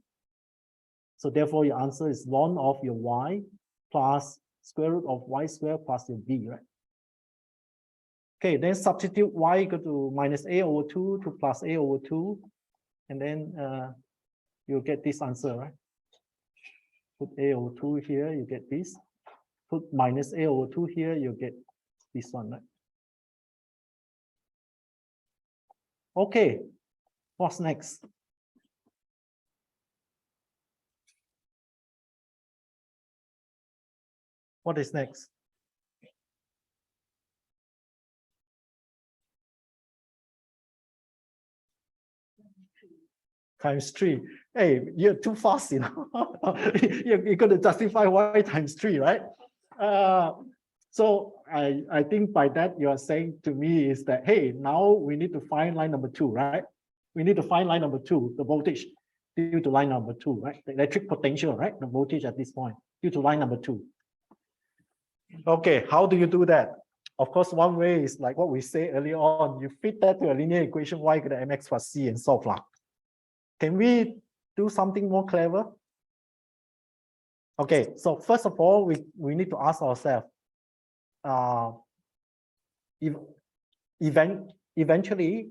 So therefore your answer is ln of your y plus square root of y squared plus your b, right? Okay, then substitute y equal to minus a over 2 to plus a over 2, and then you'll get this answer, right? Put a over 2 here, you get this. Put minus a over 2 here, you get this one, right? Okay, what's next? What is next? Times 3. Hey, you're too fast, you know. You're going to justify why times 3, right? So I think by that you are saying to me is that, hey, now we need to find line number 2, right? We need to find line number 2, the voltage due to line number 2, right? The electric potential, right? The voltage at this point due to line number 2. Okay, how do you do that? Of course, one way is like what we say earlier on, you fit that to a linear equation y equal to mx plus c and solve lah. Can we do something more clever? Okay, so first of all, we need to ask ourselves, eventually,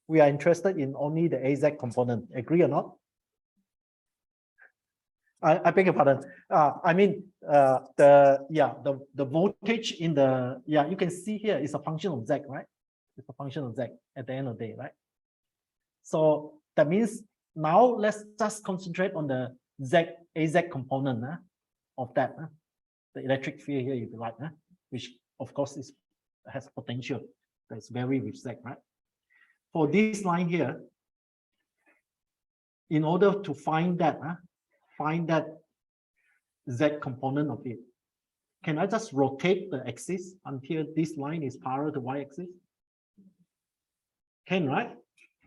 we are interested in only the AZ component. Agree or not? I beg your pardon. I mean, the voltage in the, you can see here is a function of Z, right? It's a function of Z at the end of the day, right? So that means now let's just concentrate on the AZ component of that, the electric field here, if you like, which of course has potential that's vary with Z, right? For this line here, in order to find that Z component of it, can I just rotate the axis until this line is parallel to y-axis? Can, right?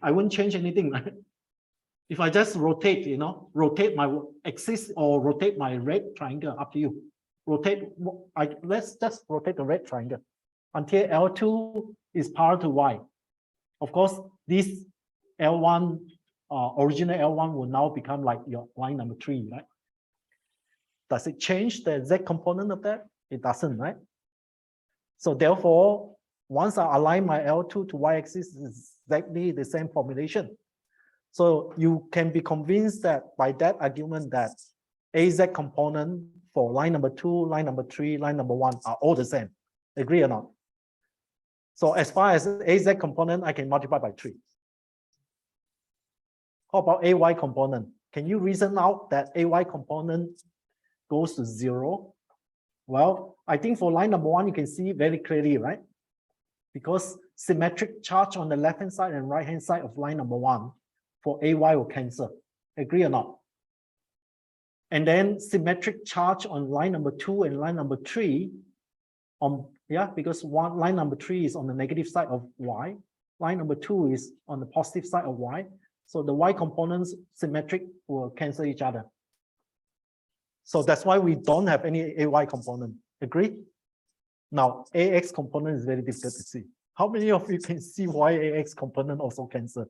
I wouldn't change anything, right? If I just rotate, rotate my axis or rotate my red triangle, up to you. Let's just rotate the red triangle until L2 is parallel to y. Of course, this L1, original L1 will now become like your line number 3, right? Does it change the Z component of that? It doesn't, right? So therefore, once I align my L2 to y-axis, it's exactly the same formulation. So you can be convinced that by that argument that AZ component for line number 2, line number 3, line number 1 are all the same. Agree or not? So as far as AZ component, I can multiply by 3. How about AY component? Can you reason out that AY component goes to 0? Well, I think for line number 1, you can see very clearly, right? Because symmetric charge on the left-hand side and right-hand side of line number 1 for AY will cancel. Agree or not? And then symmetric charge on line number 2 and line number 3 because line number 3 is on the negative side of y, line number 2 is on the positive side of y. So the y components symmetric will cancel each other. So that's why we don't have any AY component. Agree? Now, AX component is very difficult to see. How many of you can see why AX component also cancel?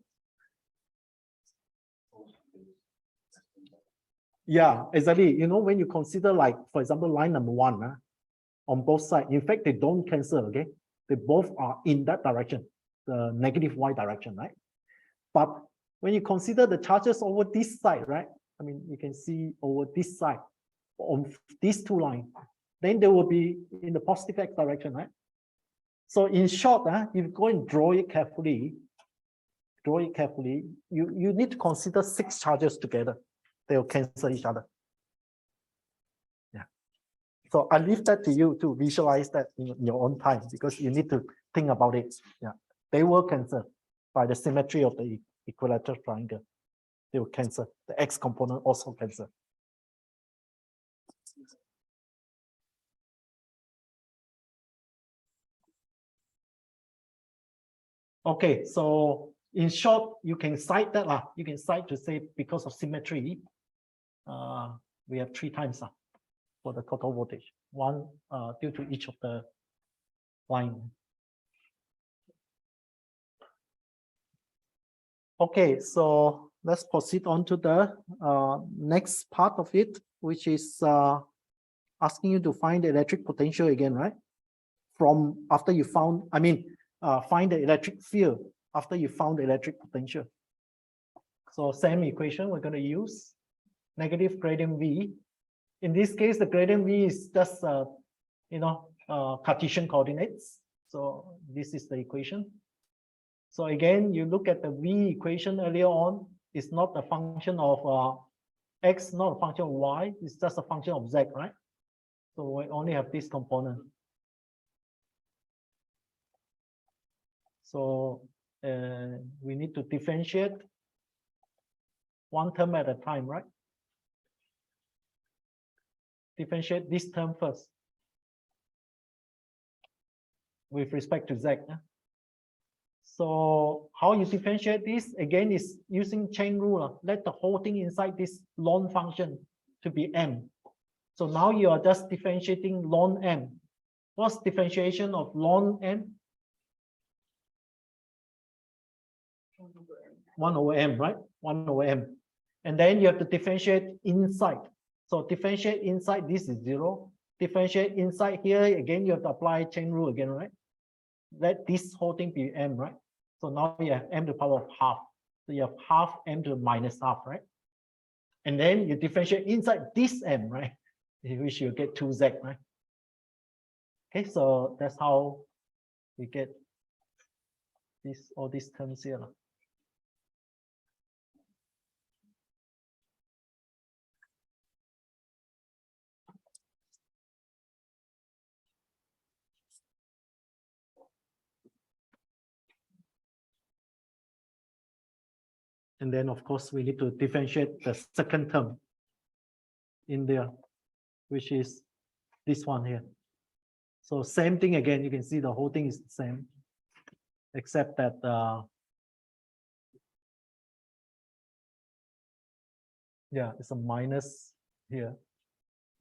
Yeah, exactly. When you consider, like, for example, line number 1 on both sides, in fact, they don't cancel, okay? They both are in that direction, the negative y direction, right? But when you consider the charges over this side, right? I mean, you can see over this side, on these two lines, then they will be in the positive x direction, right? So in short, if you go and draw it carefully, you need to consider 6 charges together. They will cancel each other. Yeah. So I leave that to you to visualize that in your own time, because you need to think about it. Yeah. They will cancel by the symmetry of the equilateral triangle. They will cancel. The x component also cancel. Okay, so in short, you can cite that you can cite to say because of symmetry, we have 3 times for the total voltage. 1 due to each of the line. Okay, so let's proceed on to the next part of it, which is asking you to find the electric potential again, right? From after you found, find the electric field after you found the electric potential. So same equation we're going to use, negative gradient V. In this case, the gradient V is just, Cartesian coordinates. So this is the equation. So again, you look at the V equation earlier on, it's not a function of X, not a function of Y, it's just a function of Z, right? So we only have this component. So we need to differentiate one term at a time, right? Differentiate this term first with respect to Z. So how you differentiate this again is using chain rule. Let the whole thing inside this ln function to be m. So now you are just differentiating ln m. What's differentiation of ln m? 1 over m, right? 1 over m. And then you have to differentiate inside. So differentiate inside, this is 0. Differentiate inside here, again, you have to apply chain rule again, right? Let this whole thing be m, right? So now you have m to the power of half. So you have half m to the minus half, right? And then you differentiate inside this m, right? Which you get 2z, right? Okay, so that's how we get this, all these terms here. And then, of course, we need to differentiate the second term in there, which is this one here. So same thing again, you can see the whole thing is the same, except that yeah, it's a minus here.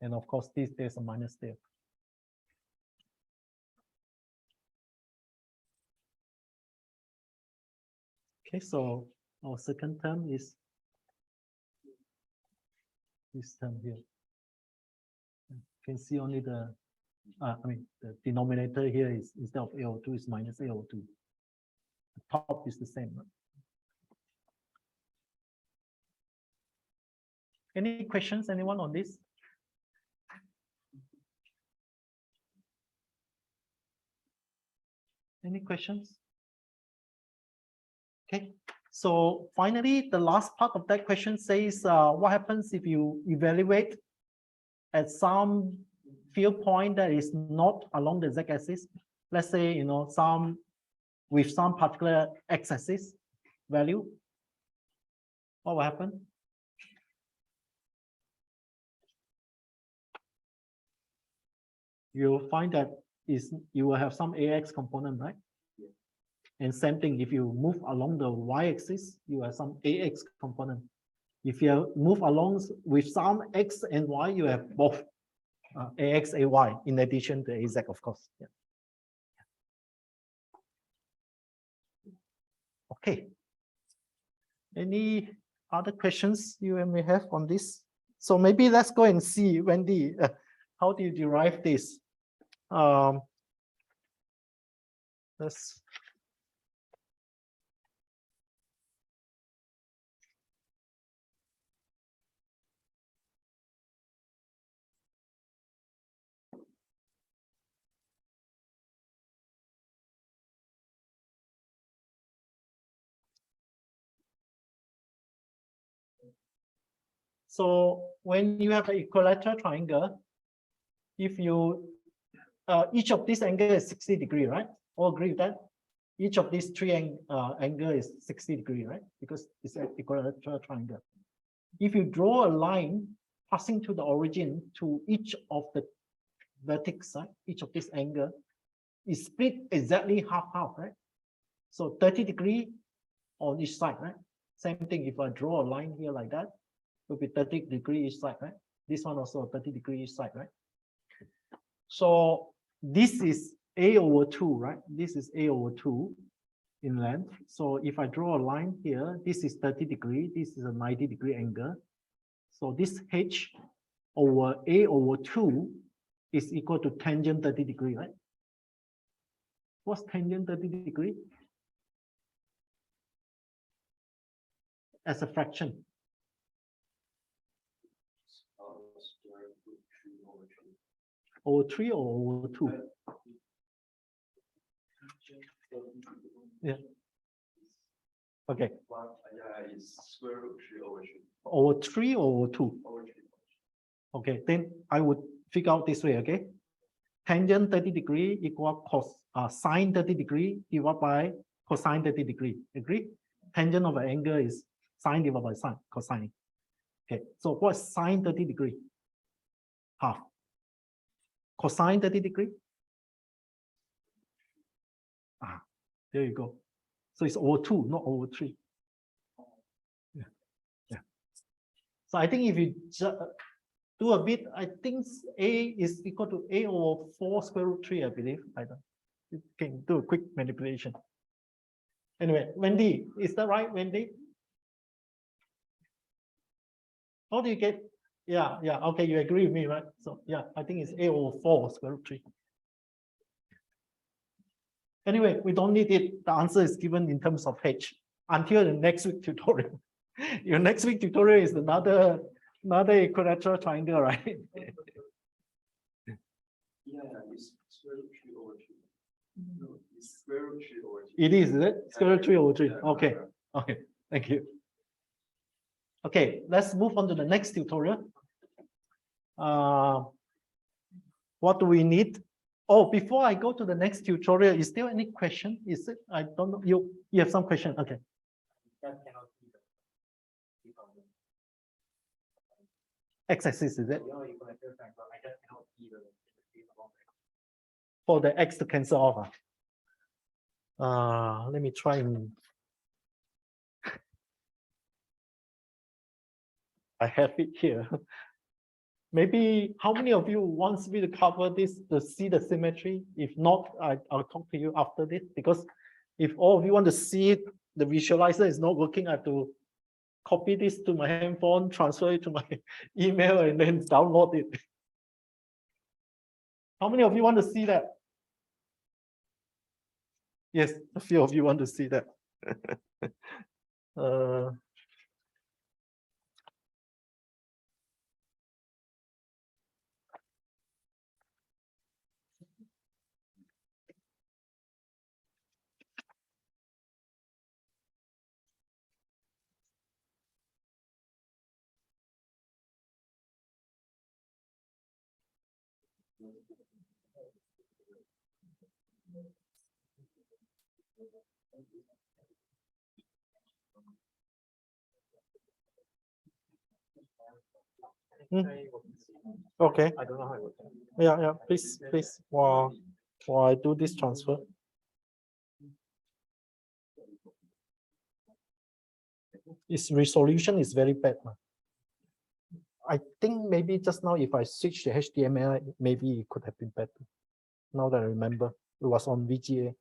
And of course, there's a minus there. Okay, so our second term is this term here. You can see only the, the denominator here is instead of AO2 is minus AO2. The top is the same. Right? Any questions, anyone on this? Any questions? Okay, so finally, the last part of that question says, what happens if you evaluate at some field point that is not along the z-axis? Let's say, some with some particular x-axis value. What will happen? You'll find that you will have some ax component, right? And same thing, if you move along the y-axis, you have some ax component. If you move along with some x and y, you have both ax, ay, in addition to az, of course. Yeah. Okay. Any other questions you may have on this? So maybe let's go and see, Wendy, how do you derive this? Let's. So when you have an equilateral triangle, if you, each of these angle is 60 degree, right? All agree with that? Each of these three angle is 60 degree, right? Because it's an equilateral triangle. If you draw a line passing to the origin to each of the vertex, right? Each of this angle is split exactly half-half, right? So 30 degree on each side, right? Same thing, if I draw a line here like that, it will be 30 degree each side, right? This one also 30 degree each side, right? So this is A over 2, right? This is A over 2 in length. So if I draw a line here, this is 30 degree, this is a 90 degree angle. So this H over A over 2 is equal to tangent 30 degree, right? What's tangent 30 degree? As a fraction. Over 3 or over 2? Yeah. Okay. Square root 3 over 3. Over 3 or over 2? Over 3. Okay, then I would figure out this way, okay? Tangent 30 degree equal sine 30 degree divided by cosine 30 degree. Agree? Tangent of an angle is sine divided by sine, cosine. Okay, so what's sine 30 degree? Half. Cosine 30 degree? There you go. So it's over 2, not over 3. Yeah. So I think if you do a bit, I think A is equal to A over 4 square root 3, I believe. I don't. You can do a quick manipulation. Anyway, Wendy, is that right, Wendy? How do you get? Yeah, okay, you agree with me, right? So yeah, I think it's A over 4 square root 3. Anyway, we don't need it. The answer is given in terms of H until the next week tutorial. Your next week tutorial is another equilateral triangle, right? Yeah, it's square root 3 over 2. No, it's square root 3 over 2. It is it? Square root 3 over 3. Yeah, Okay. right. Okay. Thank you. Okay, let's move on to the next tutorial. What do we need? Oh, before I go to the next tutorial, is there any question? Is it? I don't know. You have some question? Okay. X-axis, is it? For the X to cancel off. Let me try and I have it here. Maybe how many of you wants me to cover this to see the symmetry? If not, I'll talk to you after this, because if all of you want to see it, the visualizer is not working. I have to copy this to my handphone, transfer it to my email, and then download it. How many of you want to see that? Yes, a few of you want to see that. Okay. I don't know how it works. Yeah, please, while I do this transfer. Its resolution is very bad. I think maybe just now if I switch to HDMI, maybe it could have been better. Now that I remember, it was on VGA.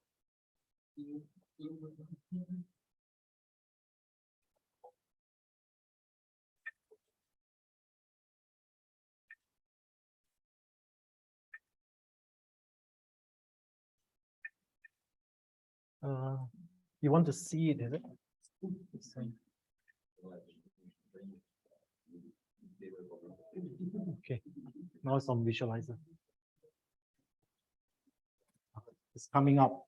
You want to see it, is it? Okay, now it's on visualizer. It's coming up.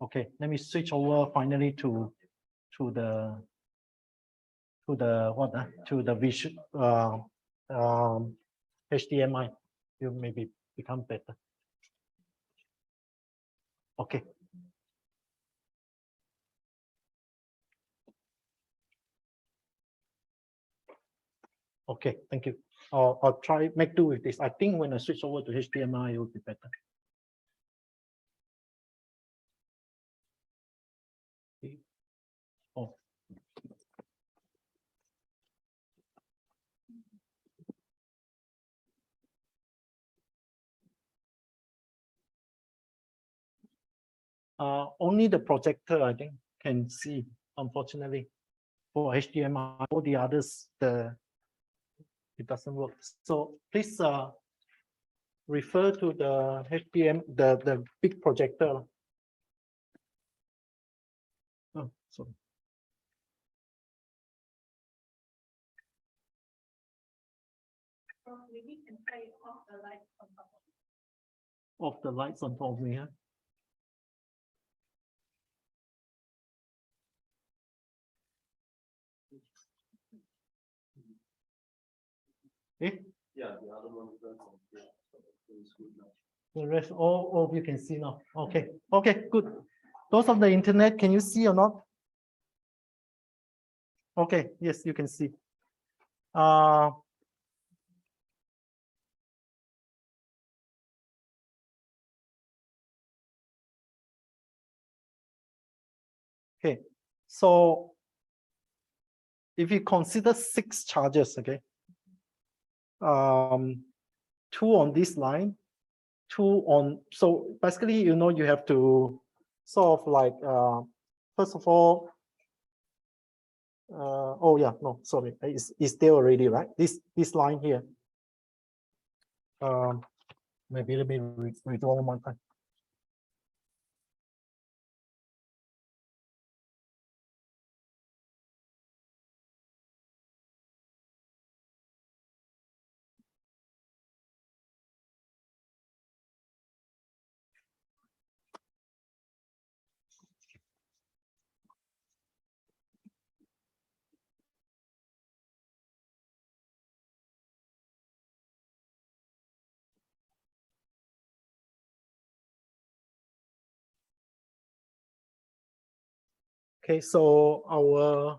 Okay, let me switch over finally to the what to the visual HDMI. You maybe become better. Okay. Okay, thank you. I'll try make do with this. I think when I switch over to HDMI, it will be better. Okay. Oh. Only the projector, I think, can see, unfortunately. For HDMI, all the others, it doesn't work. So please refer to the HDMI, the big projector. Oh, sorry. We can play off the lights on top of it. Off the lights on top of me, huh? Eh? Yeah, the other one is done. Yeah, so it's good now. The rest, all of you can see now. Okay, okay, good. Those of the internet, can you see or not? Okay, yes, you can see. Okay, so if you consider 6 charges, okay, 2 on this line, 2 on, so basically, you know, you have to sort of like, first of all, oh yeah, no, sorry, it's there already, right? This line here. Maybe let me redraw one more time. Okay, so our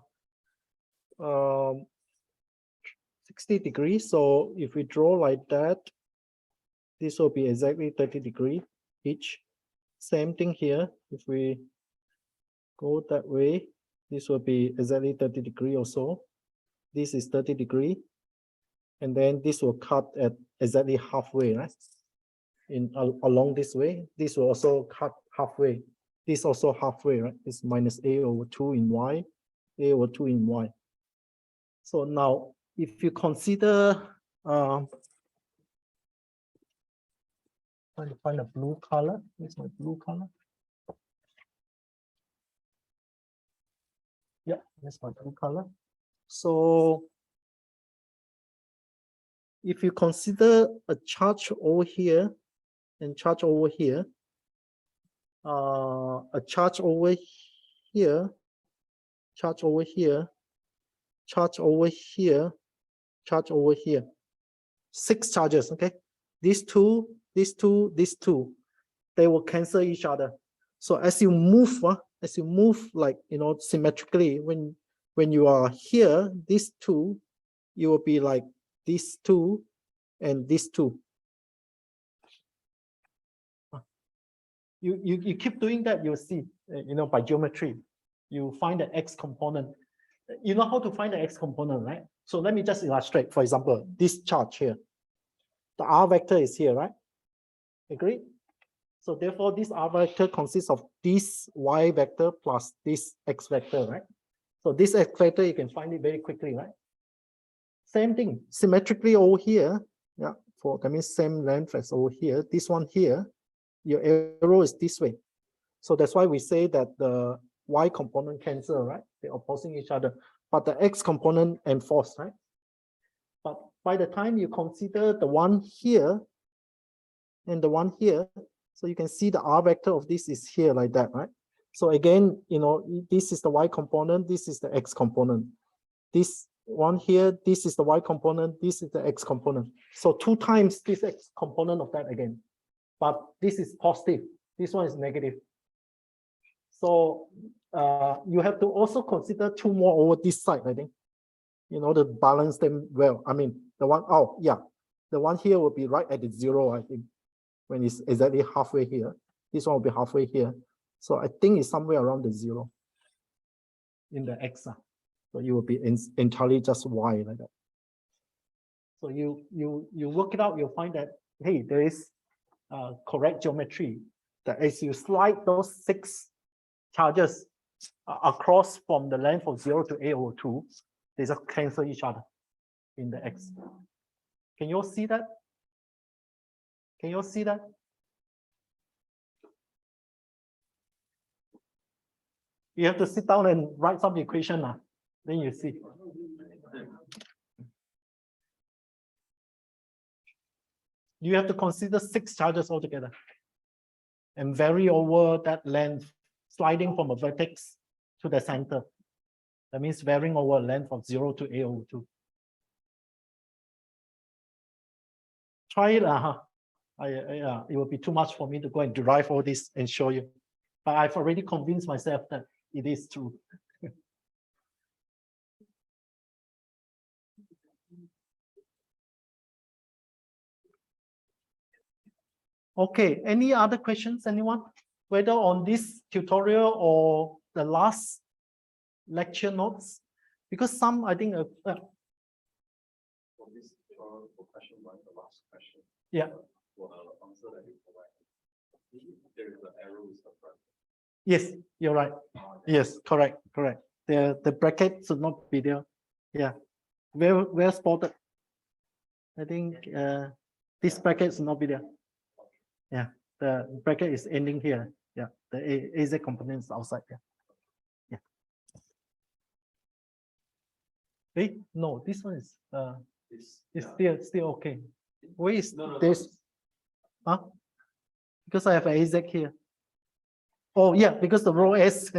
60 degrees. So if we draw like that, this will be exactly 30 degrees each. Same thing here. If we go that way, this will be exactly 30 degrees also. This is 30 degrees. And then this will cut at exactly halfway, right? Along this way, this will also cut halfway. This also halfway, right? It's minus a over 2 in y, a over 2 in y. So now, if you consider, trying to find a blue color. Where's my blue color? Yeah, that's my blue color. So if you consider a charge over here and charge over here, a charge over here, charge over here, charge over here, charge over here. 6 charges, okay? These two, these two, these two, they will cancel each other. So as you move like, you know, symmetrically, when you are here, these two, you will be like these two and these two. You keep doing that, you'll see, you know, by geometry, you find the x component. You know how to find the x component, right? So let me just illustrate. For example, this charge here, the r vector is here, right? Agree? So therefore, this r vector consists of this y vector plus this x vector, right? So this x vector, you can find it very quickly, right? Same thing, symmetrically over here, yeah, that means same length as over here. This one here, your arrow is this way. So that's why we say that the y component cancel, right? They're opposing each other, but the x component enforce, right? But by the time you consider the one here and the one here, so you can see the r vector of this is here like that, right? So again, you know, this is the y component, this is the x component. This one here, this is the y component, this is the x component. So 2 times this x component of that again. But this is positive, this one is negative. So you have to also consider 2 more over this side, I think, in order to balance them well. I mean, the one, oh yeah, the one here will be right at the 0, I think, when it's exactly halfway here. This one will be halfway here. So I think it's somewhere around the 0 in the x. So you will be entirely just y like that. So you work it out, you'll find that, hey, there is correct geometry, that as you slide those 6 charges across from the length of 0 to a over 2, they just cancel each other in the x. Can you all see that? Can you all see that? You have to sit down and write some equation now. Then you see. You have to consider 6 charges altogether and vary over that length, sliding from a vertex to the center. That means varying over a length of 0 to a over 2. Try it. It will be too much for me to go and derive all this and show you. But I've already convinced myself that it is true. Okay, any other questions, anyone? Whether on this tutorial or the last lecture notes, because some, I think, For this, for question one, the last question. Yeah. For the answer that you provide, there is an arrow with the front. yes, you're right. Yes, correct, correct. The bracket should not be there. Yeah, well spotted. I think this bracket should not be there. Yeah, the bracket is ending here. Yeah, the AZ component is outside there. Yeah. Hey, no, this one is it's still okay. Where is this? Huh? Because I have AZ here. Oh yeah, because the row S.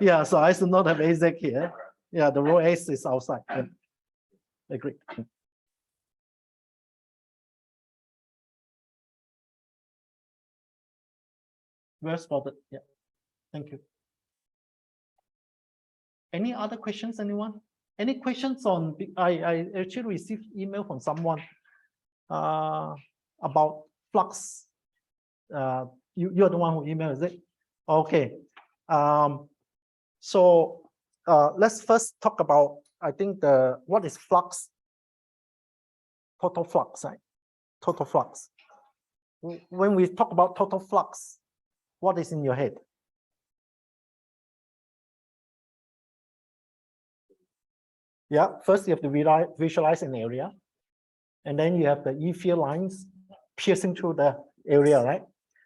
Yeah, so I should not have AZ here. Yeah, the row S is outside. Yeah. Agree. Well spotted. Yeah. Thank you. Any other questions, anyone? Any questions on, I actually received email from someone about flux. You're the one who emailed, is it? Okay. So let's first talk about, I think what is flux? Total flux, right? Total flux. When we talk about total flux, what is in your head? Yeah, first you have to visualize an area, and then you have the E field lines piercing through the area, right?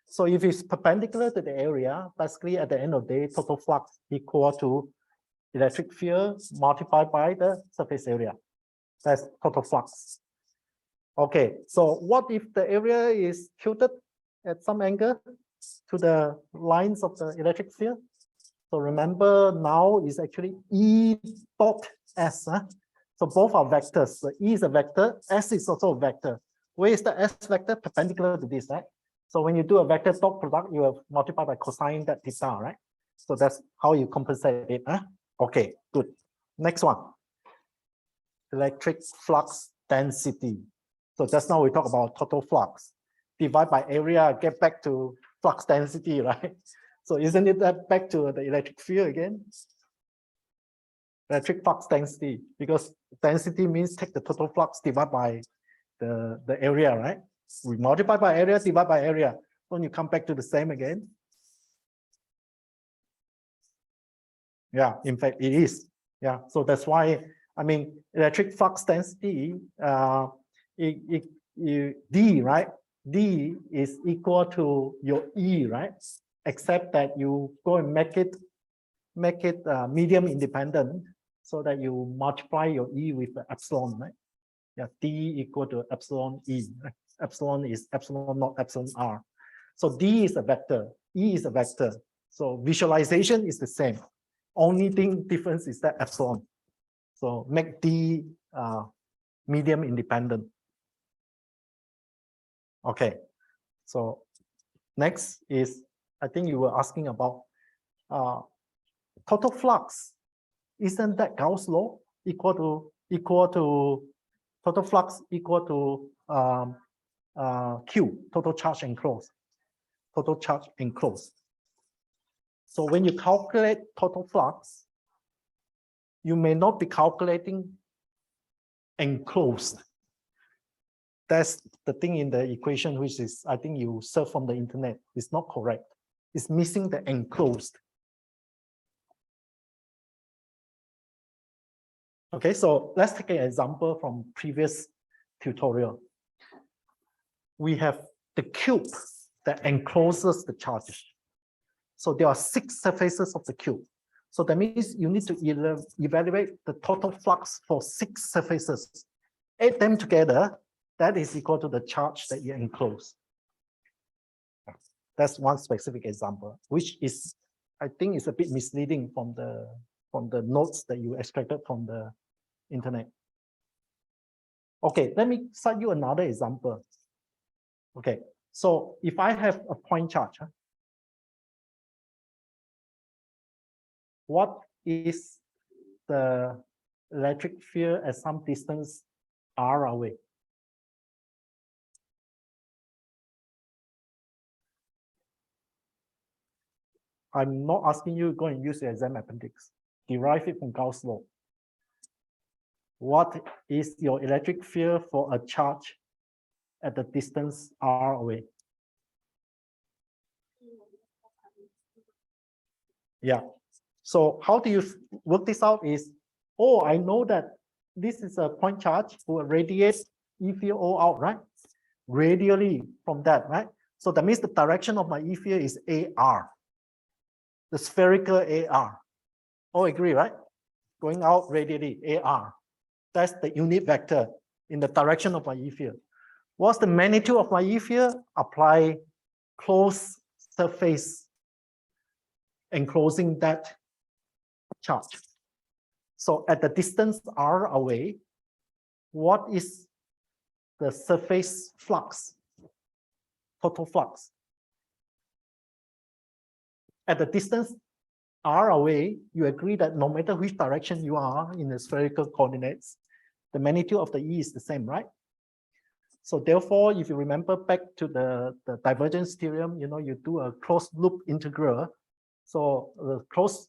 So if it's perpendicular to the area, basically at the end of the day, total flux equal to electric field multiplied by the surface area. That's total flux. Okay, so what if the area is tilted at some angle to the lines of the electric field? So remember now is actually E dot S. So both are vectors. So E is a vector, S is also a vector. Where is the S vector? Perpendicular to this, right? So when you do a vector dot product, you have multiply by cosine that theta, right? So that's how you compensate it. Okay, good. Next one. Electric flux density. So just now we talk about total flux. Divide by area, get back to flux density, right? So isn't it that back to the electric field again? Electric flux density, because density means take the total flux divided by the area, right? We multiply by area, divide by area. Don't you come back to the same again? Yeah, in fact, it is. Yeah, so that's why, I mean, electric flux density, D, right? D is equal to your E, right? Except that you go and make it medium independent, so that you multiply your E with the epsilon, right? Yeah, D equal to epsilon E. Right? Epsilon is epsilon not epsilon R. So D is a vector, E is a vector. So visualization is the same. Only thing difference is that epsilon. So make D medium independent. Okay. So next is, I think you were asking about total flux. Isn't that Gauss law equal to total flux equal to Q, total charge enclosed, total charge enclosed. So when you calculate total flux, you may not be calculating enclosed. That's the thing in the equation, which is, I think you serve from the internet. It's not correct. It's missing the enclosed. Okay, so let's take an example from previous tutorial. We have the cube that encloses the charges. So there are 6 surfaces of the cube. So that means you need to evaluate the total flux for 6 surfaces. Add them together, that is equal to the charge that you enclose. That's one specific example, which is, I think, is a bit misleading from the notes that you extracted from the internet. Okay, let me cite you another example. Okay, so if I have a point charge, what is the electric field at some distance r away? I'm not asking you to go and use the exam appendix. derive it from Gauss' law. What is your electric field for a charge at the distance r away? Yeah. So how do you work this out is, oh, I know that this is a point charge who radiates E field O out, right? Radially from that, right? So that means the direction of my E field is AR, the spherical AR. All agree, right? Going out radially, AR. That's the unit vector in the direction of my E field. What's the magnitude of my E field? Apply closed surface enclosing that charge. So at the distance r away, what is the surface flux, total flux? At the distance r away, you agree that no matter which direction you are in the spherical coordinates, the magnitude of the E is the same, right? So therefore, if you remember back to the divergence theorem, you do a closed loop integral. So the closed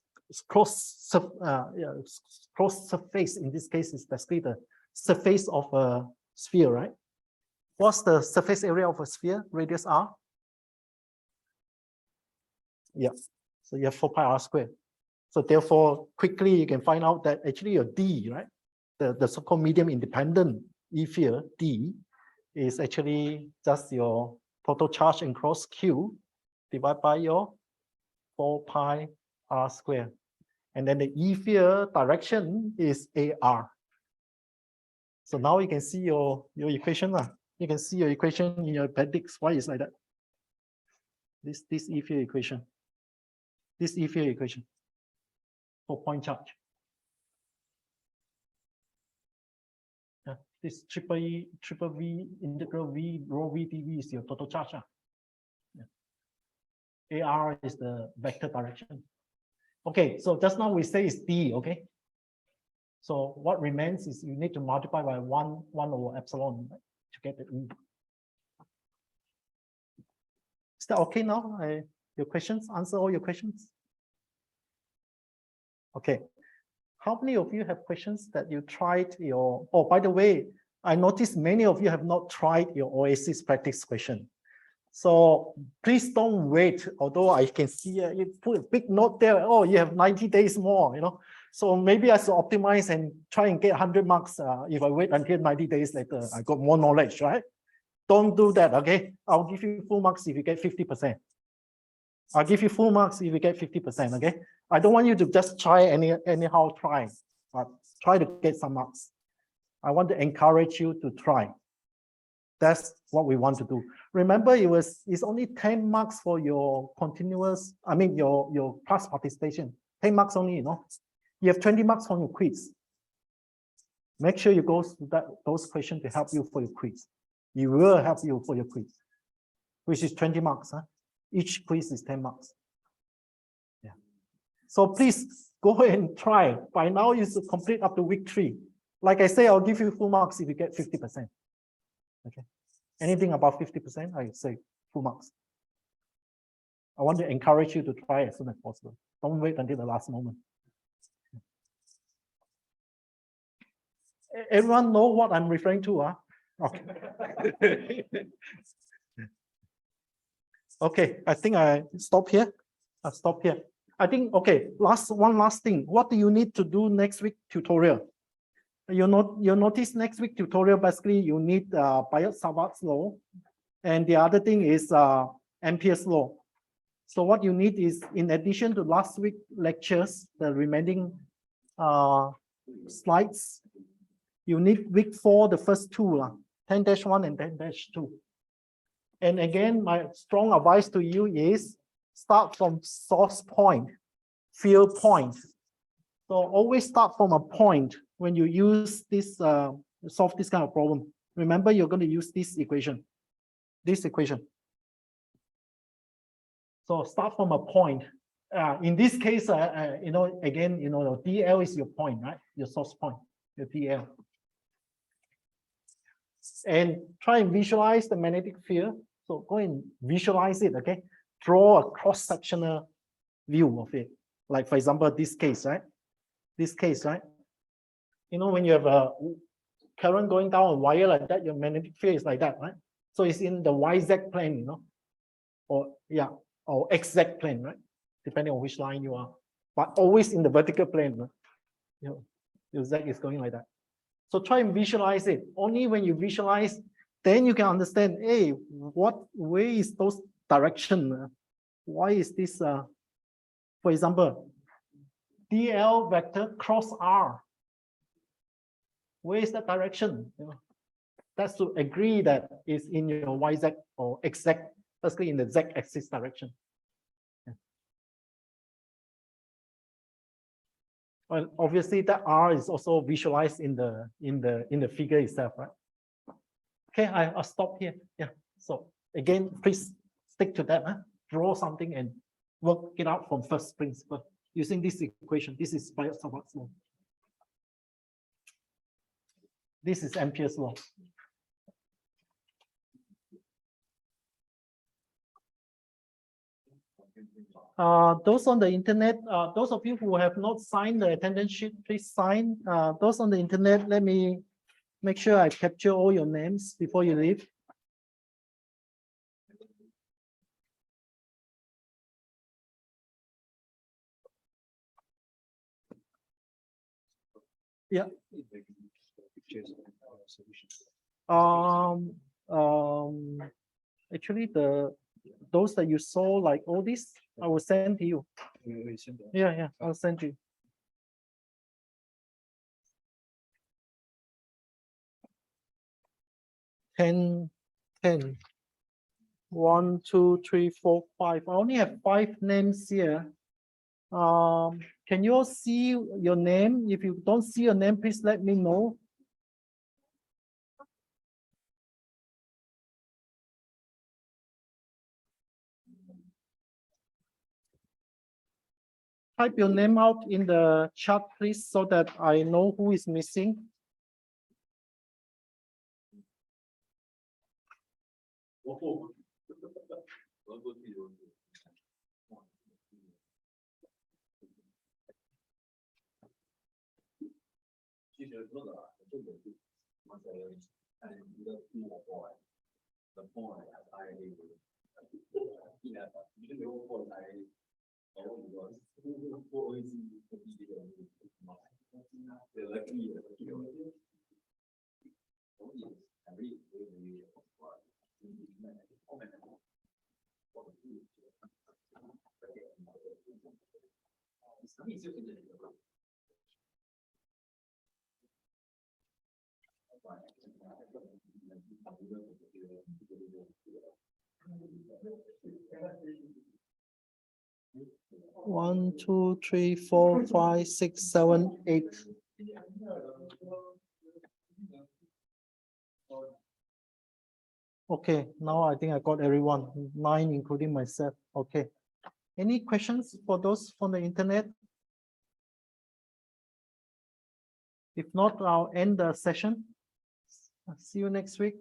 surface in this case is basically the surface of a sphere, right? What's the surface area of a sphere? Radius r? Yeah. So you have 4 pi r squared. So therefore, quickly you can find out that actually your D, right? The so-called medium independent E field, D, is actually just your total charge across Q divided by your 4 pi r squared. And then the E field direction is AR. So now you can see your equation. You can see your equation in your appendix. Why is like that? This E field equation. This E field equation for point charge. Yeah, this triple V integral V rho V dV is your total charge. Yeah. AR is the vector direction. Okay, so just now we say it's D, okay? So what remains is you need to multiply by 1 over epsilon, right, to get the E. Is that okay now? Your questions, answer all your questions? Okay. How many of you have questions that you tried your, oh, by the way, I noticed many of you have not tried your Oasis practice question. So please don't wait, although I can see you put a big note there, oh, you have 90 days more, So maybe I should optimize and try and get 100 marks if I wait until 90 days later, I got more knowledge, right? Don't do that, okay? I'll give you full marks if you get 50%. I'll give you full marks if you get 50%, okay? I don't want you to just try anyhow try, but try to get some marks. I want to encourage you to try. That's what we want to do. Remember, it's only 10 marks for your continuous, your class participation. 10 marks only, You have 20 marks on your quiz. Make sure you go through those questions to help you for your quiz. It will help you for your quiz, which is 20 marks. Each quiz is 10 marks. Yeah. So please go and try. By now, you should complete up to week 3. Like I say, I'll give you full marks if you get 50%. Okay. Anything above 50%, I say full marks. I want to encourage you to try as soon as possible. Don't wait until the last moment. Everyone know what I'm referring to, huh? Okay. Okay, I think I stop here. I'll stop here. I think, okay, one last thing. What do you need to do next week tutorial? You'll notice next week tutorial, basically you need Biot-Savart's law. And the other thing is Ampere's law. So what you need is, in addition to last week lectures, the remaining slides, you need week 4, the first 2, 10-1 and 10-2. And again, my strong advice to you is start from source point, field point. So always start from a point when you use this, solve this kind of problem. Remember, you're going to use this equation. So start from a point. In this case, again, DL is your point, right? Your source point, your DL. And try and visualize the magnetic field. So go and visualize it, okay? Draw a cross-sectional view of it. Like, for example, this case, right? this case, right? You know, when you have a current going down a wire like that, your magnetic field is like that, right? So it's in the YZ plane, you know, or yeah, or XZ plane, right? Depending on which line you are, but always in the vertical plane, right? You know, your Z is going like that. So try and visualize it. Only when you visualize, then you can understand, hey, what way is those direction? Why is this, for example, DL vector cross R? Where is that direction? You know, that's to agree that it's in your YZ or XZ, basically in the Z axis direction. Yeah. Well, obviously that R is also visualized in the figure itself, right? Okay, I'll stop here. Yeah. So again, please stick to that. Huh? Draw something and work it out from first principle using this equation. This is Biot-Savart's law. This is Ampere's law. Those on the internet, those of you who have not signed the attendance sheet, please sign. Those on the internet, let me make sure I capture all your names before you leave. Yeah. Actually, those that you saw, like all this, I will send to you. Yeah, I'll send you. Ten. 1, 2, 3, 4, 5. I only have 5 names here. Can you all see your name? If you don't see your name, please let me know. Type your name out in the chat, please, so that I know who is missing. One, 2, 3, 4, 5, 6, 7, 8. Okay, now I think I got everyone, 9, including myself. Okay. Any questions for those from the internet? If not, I'll end the session. See you next week.